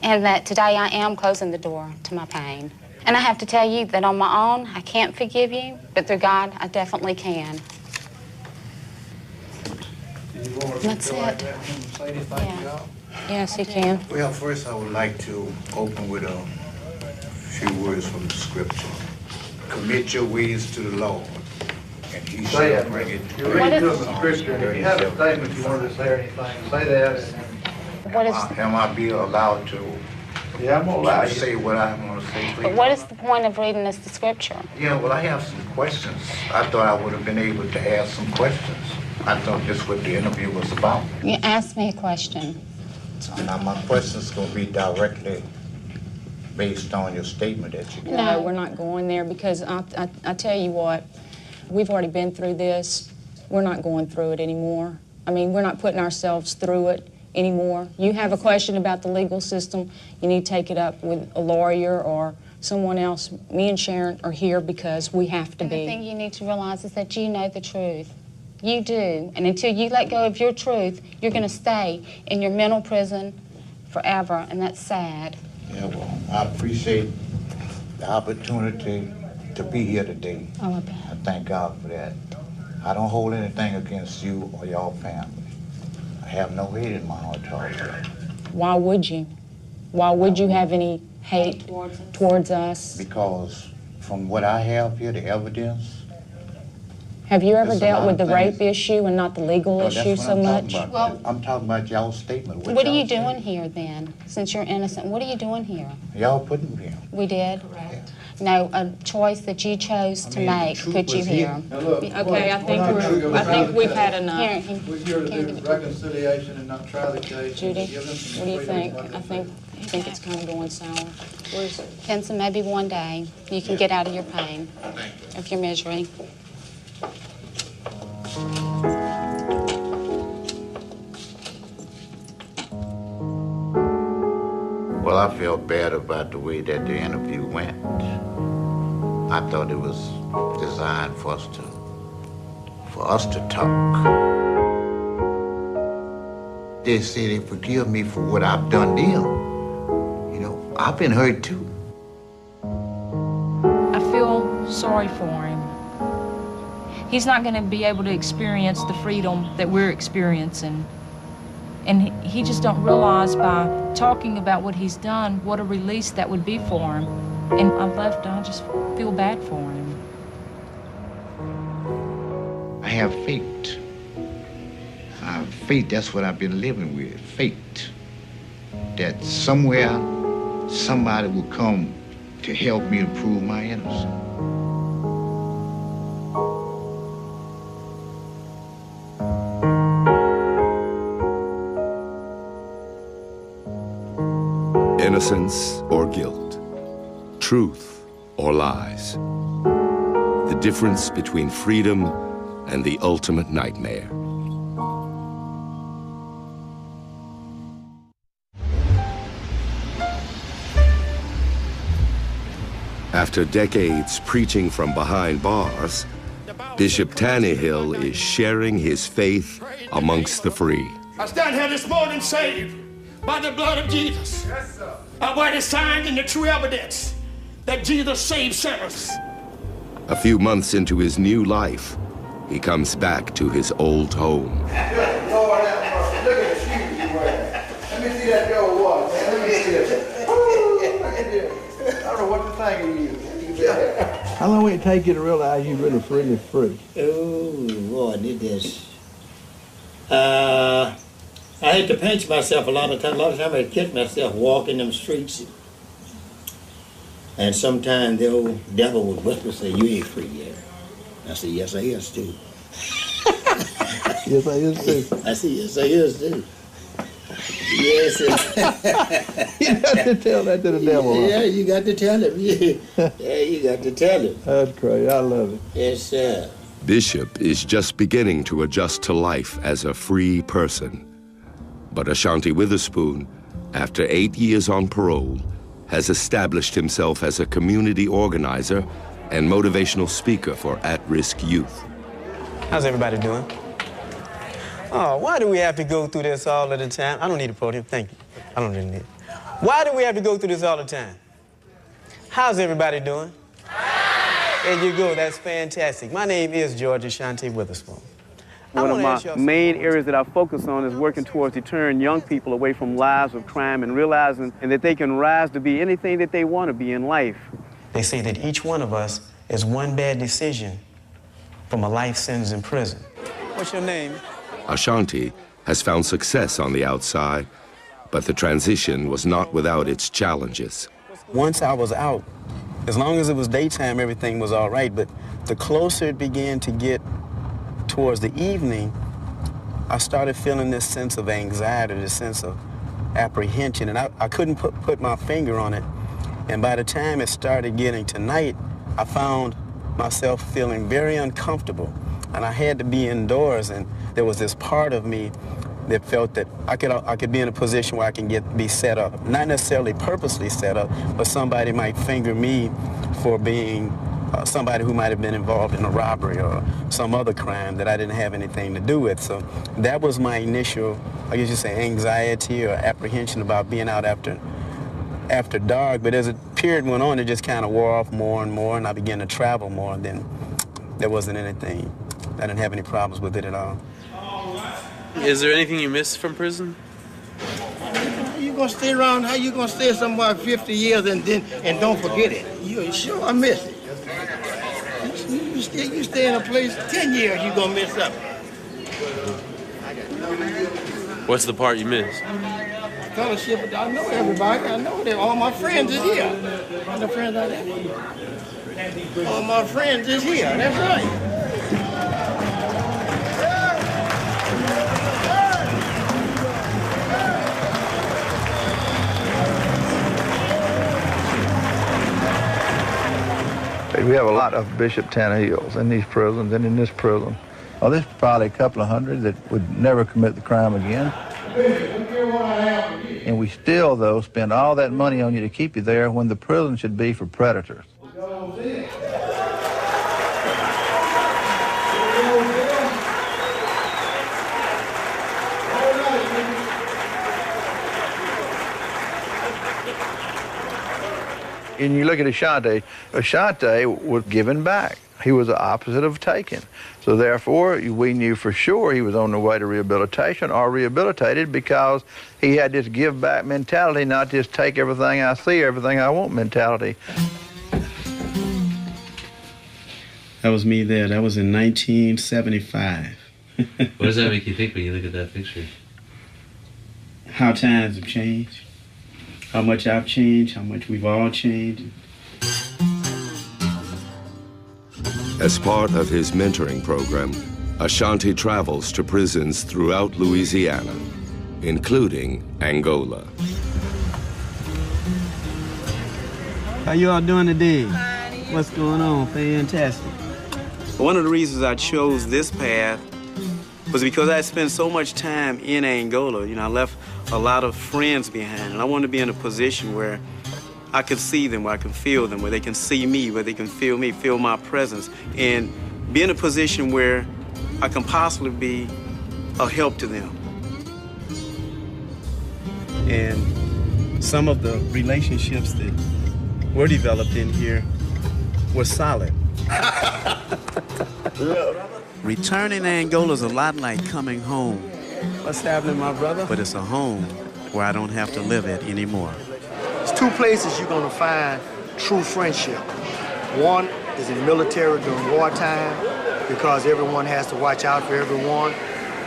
And that today I am closing the door to my pain. And I have to tell you that on my own, I can't forgive you, but through God, I definitely can. That's it. Yeah. Yes, you can.
Well, first I would like to open with a few words from the scripture. Commit your ways to the Lord, and he shall bring it to
you read to the scripture, and if you have a statement you wanted to say or anything, say that.
Am I being allowed to?
Yeah, I'm gonna allow you
to say what I want to say, please?
But what is the point of reading us the scripture?
Yeah, well, I have some questions. I thought I would have been able to ask some questions. I thought this was what the interview was about.
You asked me a question.
Now, my question's going to be directly based on your statement that you gave.
No, we're not going there because I tell you what, we've already been through this. We're not going through it anymore. I mean, we're not putting ourselves through it anymore. You have a question about the legal system, you need to take it up with a lawyer or someone else. Me and Sharon are here because we have to be. The thing you need to realize is that you know the truth. You do. And until you let go of your truth, you're going to stay in your mental prison forever, and that's sad.
Yeah, well, I appreciate the opportunity to be here today.
Oh, I bet.
I thank God for that. I don't hold anything against you or your family. I have no hate in my heart towards you.
Why would you? Why would you have any hate towards us?
Because from what I have here, the evidence.
Have you ever dealt with the rape issue and not the legal issue so much?
Well, I'm talking about y'all's statement.
What are you doing here then, since you're innocent? What are you doing here?
Y'all put me here.
We did? Correct. No, a choice that you chose to make put you here.
Look,
okay, I think we've had enough.
We're here to do reconciliation and not try the case.
Judy, what do you think? I think it's kind of going sour. Where's Henson, maybe one day you can get out of your pain, of your misery.
Well, I felt bad about the way that the interview went. I thought it was designed for us to talk. They say they forgive me for what I've done to them. You know, I've been hurt too.
I feel sorry for him. He's not going to be able to experience the freedom that we're experiencing. And he just don't realize by talking about what he's done, what a release that would be for him. And I just feel bad for him.
I have faith. Faith, that's what I've been living with, faith. That somewhere, somebody will come to help me to prove my innocence.
Innocence or guilt, truth or lies. The difference between freedom and the ultimate nightmare. After decades preaching from behind bars, Bishop Tannehill is sharing his faith amongst the free.
I stand here this morning saved by the blood of Jesus. Yes, sir. I wear the sign and the true evidence that Jesus saved sinners.
A few months into his new life, he comes back to his old home.
Lord have mercy. Look at the shoes you're wearing. Let me see that gold watch, man. Let me see it. Look at this. I don't know what to think of you.
How long will it take you to realize you're really free?
Oh, boy, did this. I had to pinch myself a lot of times. A lot of times I catch myself walking them streets. And sometimes the old devil would whisper, say, "You ain't free yet." I said, "Yes, I is too."
Yes, I is too.
I said, "Yes, I is too." Yes.
You got to tell that to the devil. Huh?
Yeah, you got to tell him. Yeah, you got to tell him.
That's great. I love it.
Yes, sir.
Bishop is just beginning to adjust to life as a free person. But Ashanti Witherspoon, after 8 years on parole, has established himself as a community organizer and motivational speaker for at-risk youth.
How's everybody doing? Oh, why do we have to go through this all of the time? I don't need a podium, thank you. I don't really need it. Why do we have to go through this all the time? How's everybody doing? There you go, that's fantastic. My name is George Ashanti Witherspoon. One of my main areas that I focus on is working towards deterring young people away from lives of crime and realizing that they can rise to be anything that they want to be in life. They say that each one of us is one bad decision from a life sentence in prison. What's your name?
Ashanti has found success on the outside, but the transition was not without its challenges.
Once I was out, as long as it was daytime, everything was all right, but the closer it began to get towards the evening, I started feeling this sense of anxiety, this sense of apprehension, and I couldn't put my finger on it. And by the time it started getting to night, I found myself feeling very uncomfortable, and I had to be indoors, and there was this part of me that felt that I could be in a position where I can be set up, not necessarily purposely set up, but somebody might finger me for being somebody who might have been involved in a robbery or some other crime that I didn't have anything to do with. So that was my initial, I guess you say, anxiety or apprehension about being out after dark. But as the period went on, it just kind of wore off more and more, and I began to travel more, and then there wasn't anything. I didn't have any problems with it at all.
Is there anything you miss from prison?
How you gonna stay around? How you gonna stay somewhere 50 years and don't forget it? You sure I miss it. You stay in a place 10 years, you gonna miss something.
What's the part you miss?
Fellowship, I know everybody. I know that all my friends is here. All the friends are there. All my friends is here. That's right.
We have a lot of Bishop Tannehills in these prisons and in this prison. Well, there's probably a couple of hundred that would never commit the crime again. And we still, though, spend all that money on you to keep you there when the prison should be for predators. And you look at Ashanti, Ashanti was giving back. He was the opposite of taking. So therefore, we knew for sure he was on the way to rehabilitation or rehabilitated because he had this give back mentality, not just take everything I see, everything I want mentality.
That was me there. That was in 1975.
What does that make you think when you look at that picture?
How times have changed. How much I've changed, how much we've all changed.
As part of his mentoring program, Ashanti travels to prisons throughout Louisiana, including Angola.
How you all doing today? What's going on? Fantastic. One of the reasons I chose this path was because I spent so much time in Angola. You know, I left a lot of friends behind, and I wanted to be in a position where I can see them, where I can feel them, where they can see me, where they can feel me, feel my presence, and be in a position where I can possibly be a help to them. And some of the relationships that were developed in here were solid. Returning to Angola is a lot like coming home.
What's happening, my brother?
But it's a home where I don't have to live it anymore.
There's two places you're gonna find true friendship. One is in military during wartime, because everyone has to watch out for everyone.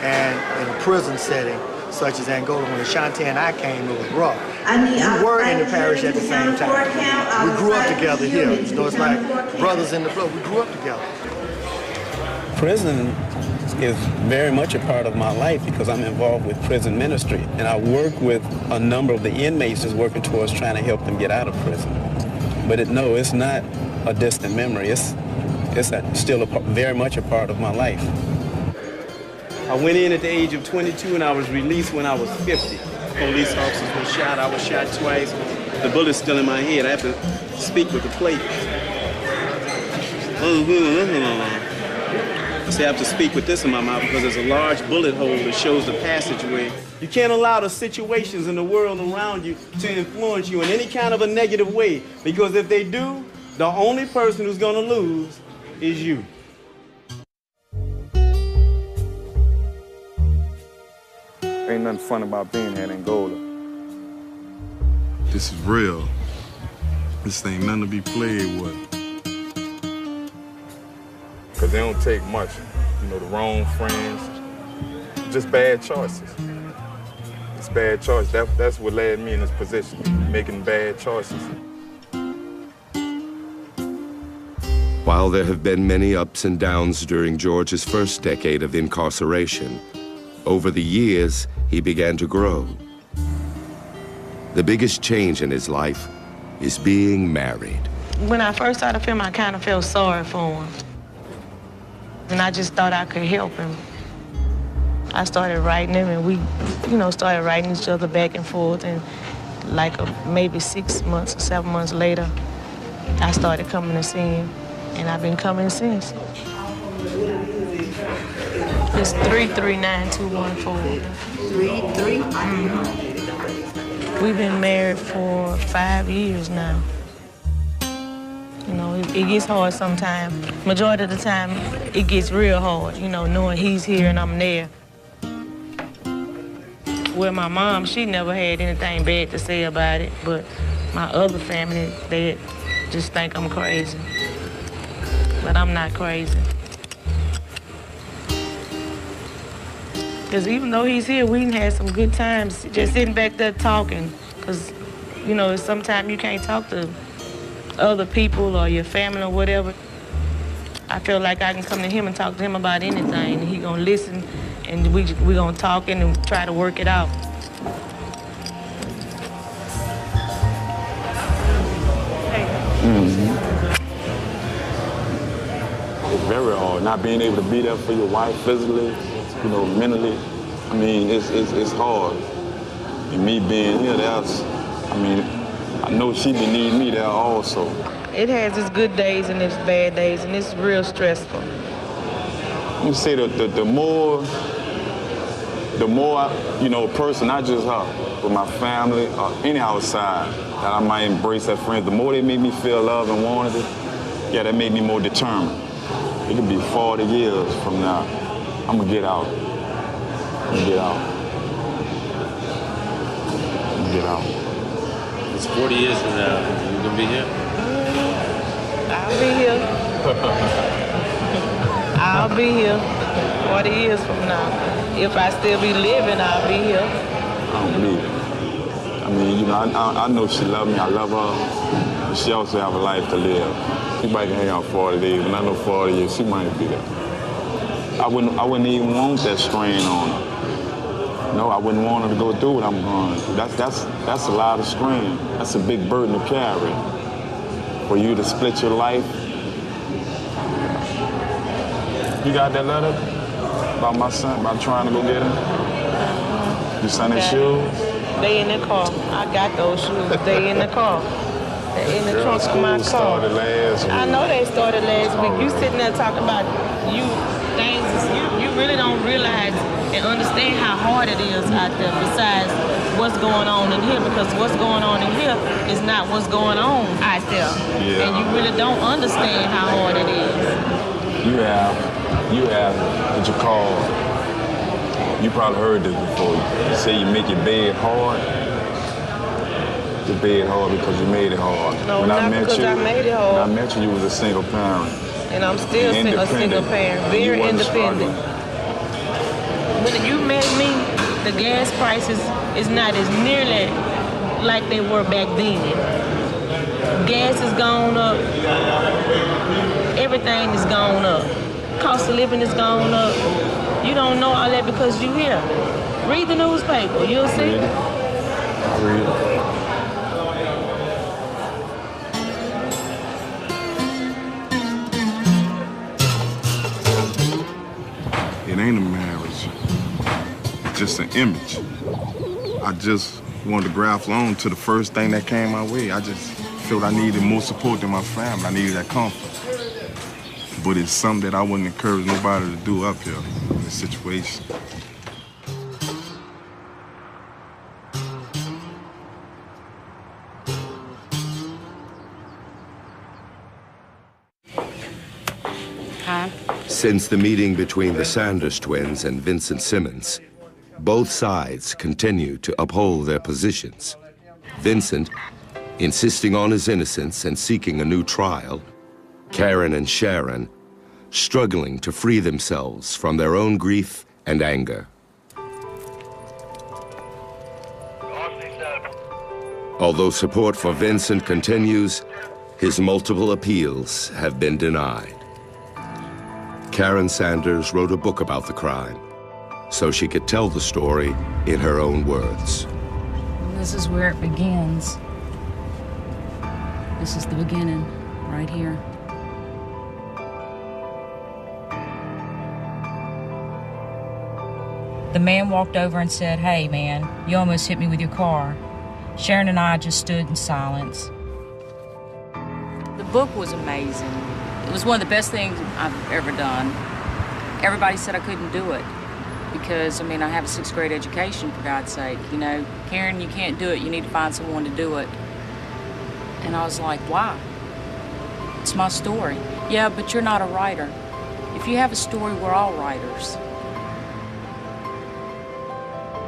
And in a prison setting, such as Angola, when Ashanti and I came, it was rough. We were in the parish at the same time. We grew up together here. You know, it's like brothers in the blood. We grew up together.
Prison is very much a part of my life because I'm involved with prison ministry. And I work with a number of the inmates that's working towards trying to help them get out of prison. But no, it's not a distant memory. It's still very much a part of my life. I went in at the age of 22 and I was released when I was 50. Police officers were shot. I was shot twice. The bullet's still in my head. I have to speak with the plate. I have to speak with this in my mouth because there's a large bullet hole that shows the passageway. You can't allow the situations in the world around you to influence you in any kind of a negative way, because if they do, the only person who's going to lose is you.
Ain't nothing fun about being here in Angola. This is real. This ain't nothing to be played with. Because they don't take much. You know, the wrong friends, just bad choices. It's bad choices. That's what led me in this position, making bad choices.
While there have been many ups and downs during George's first decade of incarceration, over the years, he began to grow. The biggest change in his life is being married.
When I first started filming, I kind of felt sorry for him. And I just thought I could help him. I started writing him, and we, started writing each other back and forth. And like maybe 6 months or 7 months later, I started coming to see him, and I've been coming since. It's 339214.
33?
Mm-hmm. We've been married for 5 years now. You know, it gets hard sometimes. Majority of the time, it gets real hard, knowing he's here and I'm there. Well, my mom, she never had anything bad to say about it, but my other family, they just think I'm crazy. But I'm not crazy. Because even though he's here, we had some good times just sitting back there talking. Because, sometimes you can't talk to other people or your family or whatever. I feel like I can come to him and talk to him about anything. And he gonna listen, and we gonna talk and try to work it out.
It's very hard, not being able to be there for your wife physically, mentally. I mean, it's hard. And me being here, I know she be needing me there also.
It has its good days and its bad days, and it's real stressful.
You say the more, a person, not just her, but my family or any outside, that I might embrace that friend, the more they make me feel love and wanted it, that made me more determined. It could be 40 years from now, I'm gonna get out. I'm gonna get out. I'm gonna get out.
It's 40 years from now. You gonna be here?
I'll be here. I'll be here 40 years from now. If I still be living, I'll be here.
I don't believe it. I know she loves me. I love her. But she also have a life to live. She might hang out 40 days, but I know 40 years, she might be there. I wouldn't even want that strain on her. No, I wouldn't want her to go through what I'm going through. That's a lot of strain. That's a big burden to carry. For you to split your life. You got that letter about my son, about trying to go get him? Your son his shoes?
They in the car. I got those shoes. They in the car. in the
Girls'
trunk of my
school
car.
started last week.
I know they started last week. You sitting there talking about things you really don't realize and understand how hard it is out there besides what's going on in here, because what's going on in here is not what's going on out there.
Yeah.
And you really don't understand how hard it is.
You have what you call, you probably heard this before. You say you make your bed hard. Your bed hard because you made it hard.
No, not because I made it hard.
When I met you, you was a single parent.
And I'm still a single parent, very independent. When you met me, the gas prices is not as nearly like they were back then. Gas has gone up. Everything has gone up. Cost of living has gone up. You don't know all that because you here. Read the newspaper, you'll see.
Read it. It ain't a marriage, it's just an image. I just wanted to grapple on to the first thing that came my way. I just felt I needed more support than my family. I needed that comfort. But it's something that I wouldn't encourage nobody to do up here in this situation.
Since the meeting between the Sanders twins and Vincent Simmons, both sides continue to uphold their positions. Vincent insisting on his innocence and seeking a new trial, Karen and Sharon struggling to free themselves from their own grief and anger. Although support for Vincent continues, his multiple appeals have been denied. Karen Sanders wrote a book about the crime so she could tell the story in her own words.
This is where it begins. This is the beginning, right here. The man walked over and said, "Hey, man, you almost hit me with your car." Sharon and I just stood in silence. The book was amazing. It was one of the best things I've ever done. Everybody said I couldn't do it because, I mean, I have a 6th grade education, for God's sake. You know, Karen, you can't do it. You need to find someone to do it. And I was like, why? It's my story. Yeah, but you're not a writer. If you have a story, we're all writers.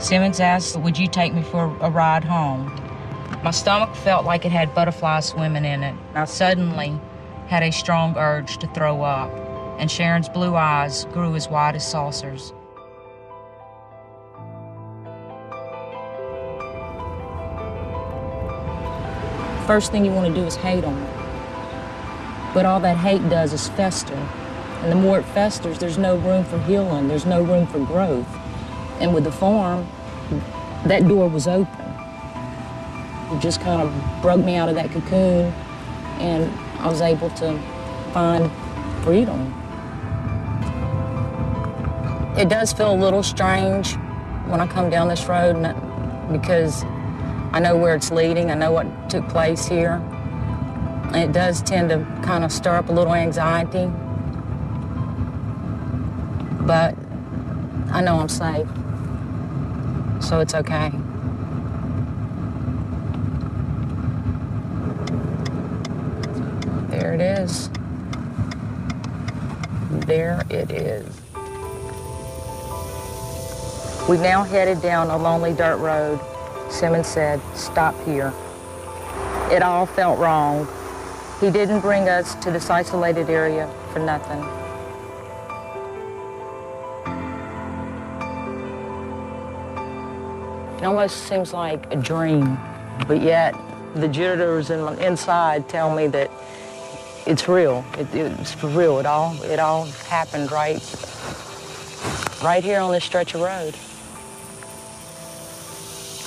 Simmons asked, would you take me for a ride home? My stomach felt like it had butterflies swimming in it. I suddenly had a strong urge to throw up, and Sharon's blue eyes grew as wide as saucers. First thing you want to do is hate them. But all that hate does is fester. And the more it festers, there's no room for healing, there's no room for growth. And with the farm, that door was open. It just kind of broke me out of that cocoon, and I was able to find freedom. It does feel a little strange when I come down this road because I know where it's leading, I know what took place here. And it does tend to kind of stir up a little anxiety, but I know I'm safe, so it's okay. There it is. There it is. We now headed down a lonely dirt road. Simmons said, "Stop here." It all felt wrong. He didn't bring us to this isolated area for nothing. It almost seems like a dream, but yet the jitters inside tell me that it's real. It's for real. It all happened right here on this stretch of road.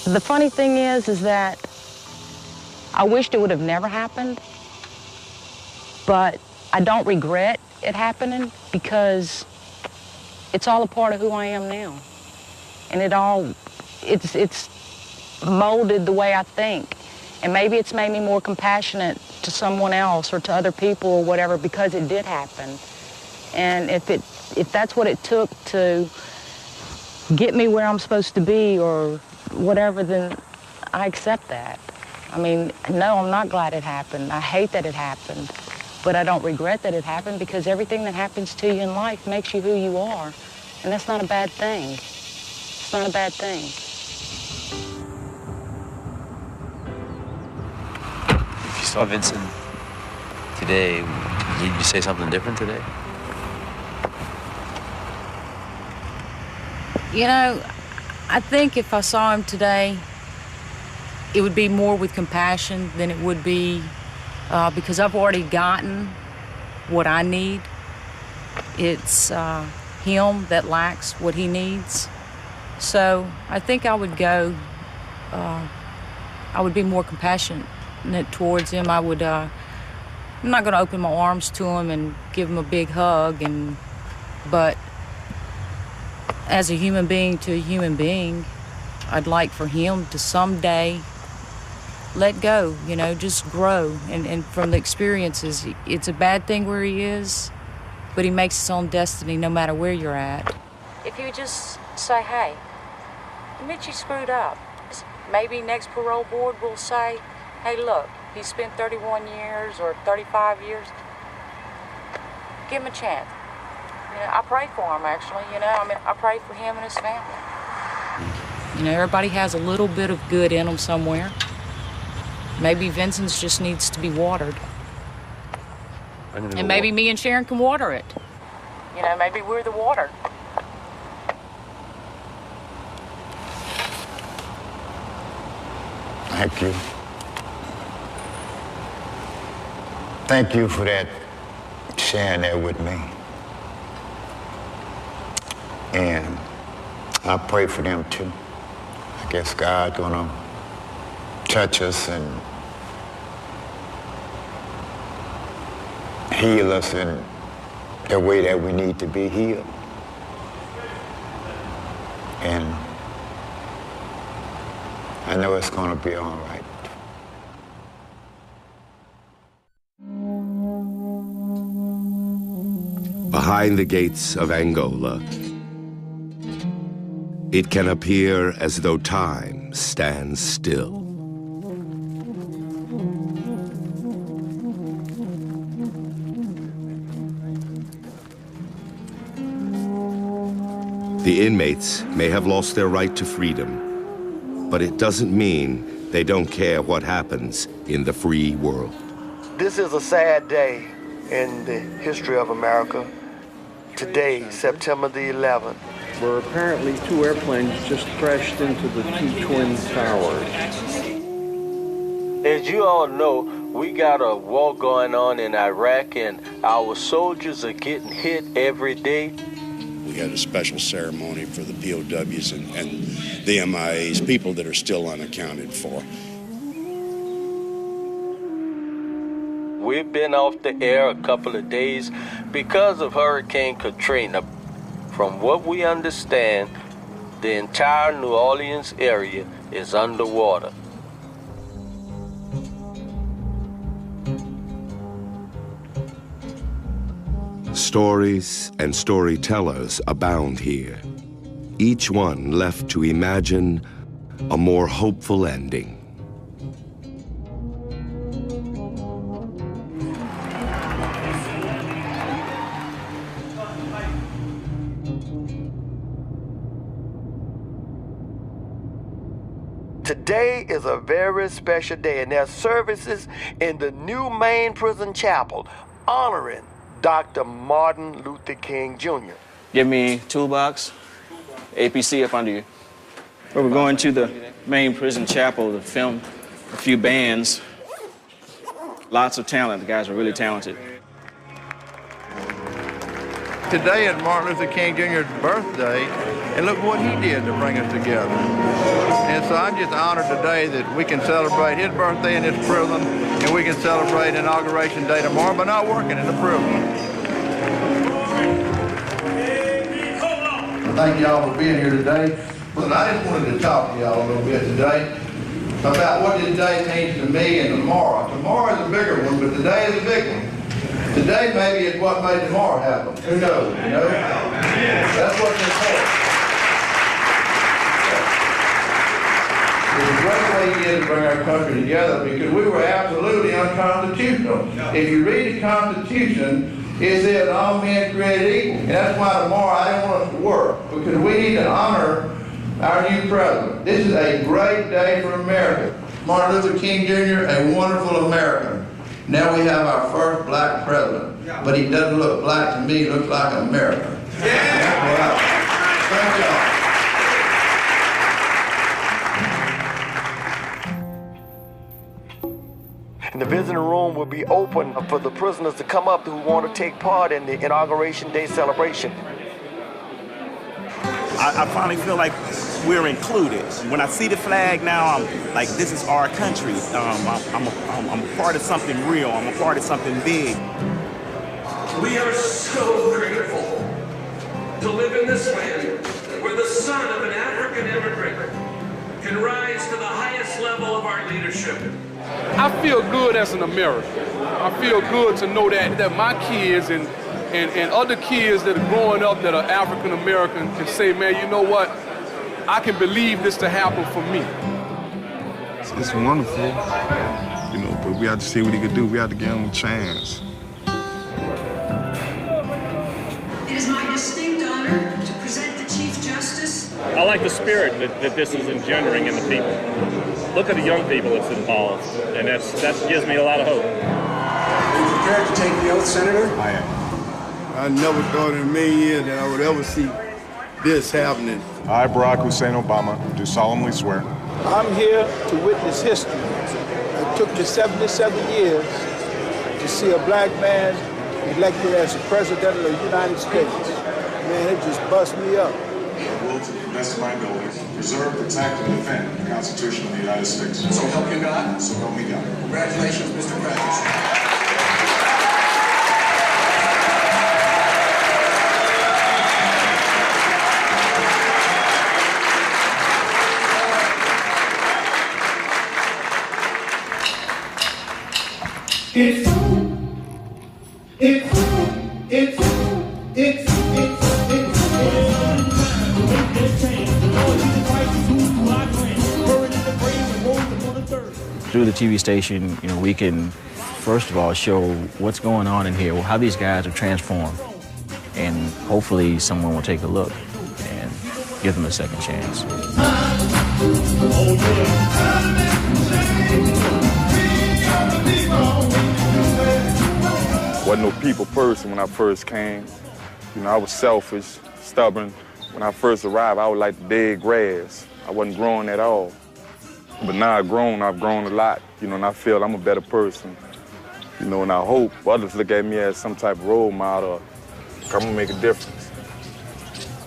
The funny thing is that I wished it would have never happened, but I don't regret it happening because it's all a part of who I am now. And it's molded the way I think. And maybe it's made me more compassionate to someone else or to other people or whatever because it did happen. And if that's what it took to get me where I'm supposed to be or whatever, then I accept that. I mean, no, I'm not glad it happened. I hate that it happened. But I don't regret that it happened because everything that happens to you in life makes you who you are. And that's not a bad thing. It's not a bad thing.
If you saw Vincent today, would you say something different today?
You know, I think if I saw him today, it would be more with compassion than it would be because I've already gotten what I need. It's him that lacks what he needs. So I think I would go, I would be more compassionate towards him. I'm not going to open my arms to him and give him a big hug, but as a human being to a human being, I'd like for him to someday let go, you know, just grow. And from the experiences, it's a bad thing where he is, but he makes his own destiny no matter where you're at. If you just say, hey, admit you screwed up. Maybe next parole board will say, hey, look, he spent 31 years or 35 years. Give him a chance. You know, I pray for him, actually, you know. I mean, I pray for him and his family. You know, everybody has a little bit of good in them somewhere. Maybe Vincent's just needs to be watered. And maybe me and Sharon can water it. You know, maybe we're the water.
Thank you. Thank you for that, sharing that with me. And I pray for them too. I guess God's gonna touch us and heal us in the way that we need to be healed. And I know it's gonna be all right.
Behind the gates of Angola, it can appear as though time stands still. The inmates may have lost their right to freedom, but it doesn't mean they don't care what happens in the free world.
This is a sad day in the history of America. Today, September the 11th.
Where apparently two airplanes just crashed into the two twin towers.
As you all know, we got a war going on in Iraq and our soldiers are getting hit every day.
We had a special ceremony for the POWs and the MIAs, people that are still unaccounted for.
We've been off the air a couple of days because of Hurricane Katrina. From what we understand, the entire New Orleans area is underwater.
Stories and storytellers abound here, each one left to imagine a more hopeful ending.
Today is a very special day, and there's services in the new main prison chapel honoring Dr. Martin Luther King Jr.
Give me toolbox, APC up under you. We're going to the main prison chapel to film a few bands. Lots of talent. The guys are really talented.
Today is Martin Luther King Jr.'s birthday, and look what he did to bring us together. And so I'm just honored today that we can celebrate his birthday in this prison, and we can celebrate Inauguration Day tomorrow by not working in the prison.
Thank y'all for being here today. But I just wanted to talk to y'all a little bit today. about what today means to me and tomorrow. Tomorrow is a bigger one, but today is a big one. Today maybe is what made tomorrow happen. Who knows, you know? That's what's important. It's a great way he did to bring our country together because we were absolutely unconstitutional. If you read the Constitution, it says all men created equal. And that's why tomorrow I didn't want us to work because we need to honor our new president. This is a great day for America. Martin Luther King Jr., a wonderful American. Now we have our first black president. But he doesn't look black to me, he looks like an American. Yeah. Thank y'all.
And the visiting room will be open for the prisoners to come up who want to take part in the Inauguration Day celebration.
I finally feel like we're included. When I see the flag now, I'm like, this is our country. I'm a part of something real. I'm a part of something big.
We are so grateful to live in this land where the son of an African immigrant can rise to the highest level of our leadership.
I feel good as an American. I feel good to know that my kids and other kids that are growing up that are African American can say, man, you know what? I can believe this to happen for me.
It's wonderful, you know, but we have to see what he could do. We have to give him a chance.
It is my distinct honor to present the Chief Justice.
I like the spirit that this is engendering in the people. Look at the young people that's involved, and that gives me a lot of hope.
Are you prepared to take the oath, Senator?
I am.
I never thought in a million years that I would ever see this happening.
I, Barack Hussein Obama, do solemnly swear.
I'm here to witness history. It took me 77 years to see a black man elected as the President of the United States. Man, it just bust me up.
I will, to the best of my ability, preserve, protect, and defend the Constitution of the United States.
So help you God?
So help me God.
Congratulations, Mr. President.
It's
Through the TV station, you know, we can, first of all, show what's going on in here, how these guys are transformed, and hopefully someone will take a look and give them a second chance.
Wasn't no people person when I first came. You know, I was selfish, stubborn. When I first arrived, I was like the dead grass. I wasn't growing at all. But now I've grown a lot, you know, and I feel I'm a better person. You know, and I hope others look at me as some type of role model. I'm gonna make a difference.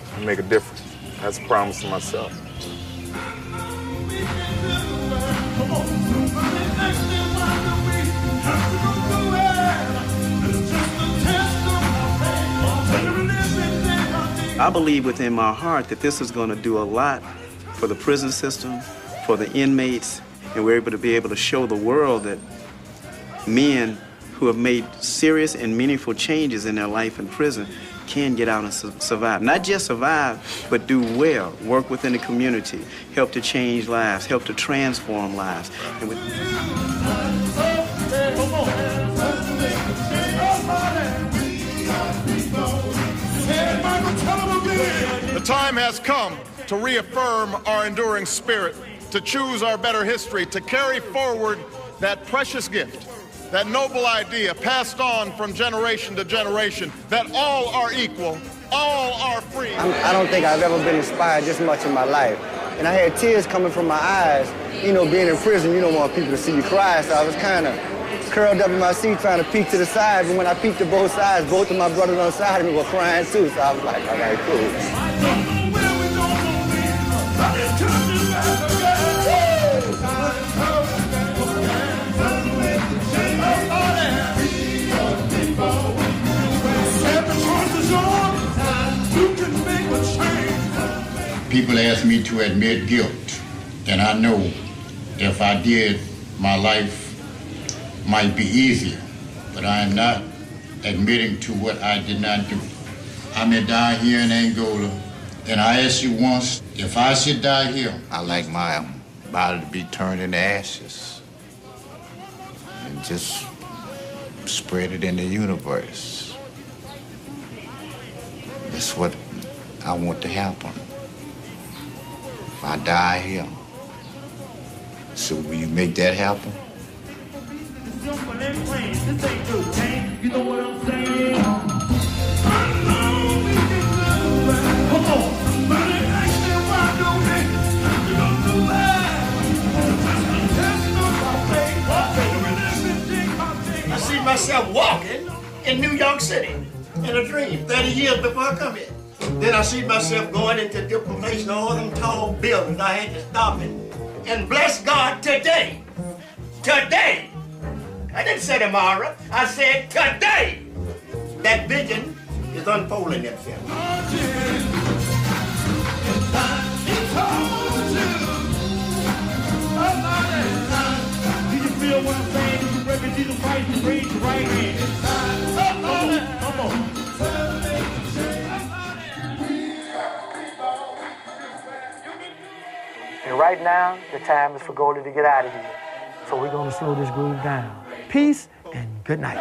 I'm gonna make a difference. That's a promise to myself.
I believe within my heart that this is going to do a lot for the prison system, for the inmates, and we're able to show the world that men who have made serious and meaningful changes in their life in prison can get out and survive. Not just survive, but do well, work within the community, help to change lives, help to transform lives. And with
The time has come to reaffirm our enduring spirit, to choose our better history, to carry forward that precious gift, that noble idea passed on from generation to generation, that all are equal, all are free.
I don't think I've ever been inspired this much in my life. And I had tears coming from my eyes. You know, being in prison, you don't want people to see you cry, so I was kind of curled up in my seat trying to peek to the side, but when I peeked to both sides, both of my brothers on the side of me were crying too, so I was like, all right, cool.
People ask me to admit guilt, and I know
If I did, my life might be easier, but I am not admitting to what I did not do. I'm down here in Angola, and I asked you once, if I should die here, I like my body to be turned into ashes and just spread it in the universe. That's what I want to happen. If I die here. So will you make that happen?
You know what I'm saying?
I see myself walking in New York City in a dream 30 years before I come here. Then I see myself going into different places, all them tall buildings. I had to stop it. And bless God today, I didn't say tomorrow, I said today, that vision is unfolding itself.
Do you feel what I'm saying? Do you reckon Jesus Christ and raise your right hand? Come on.
And right now, the time is for Goldie to get out of here. So we're gonna slow this groove down. Peace and good night.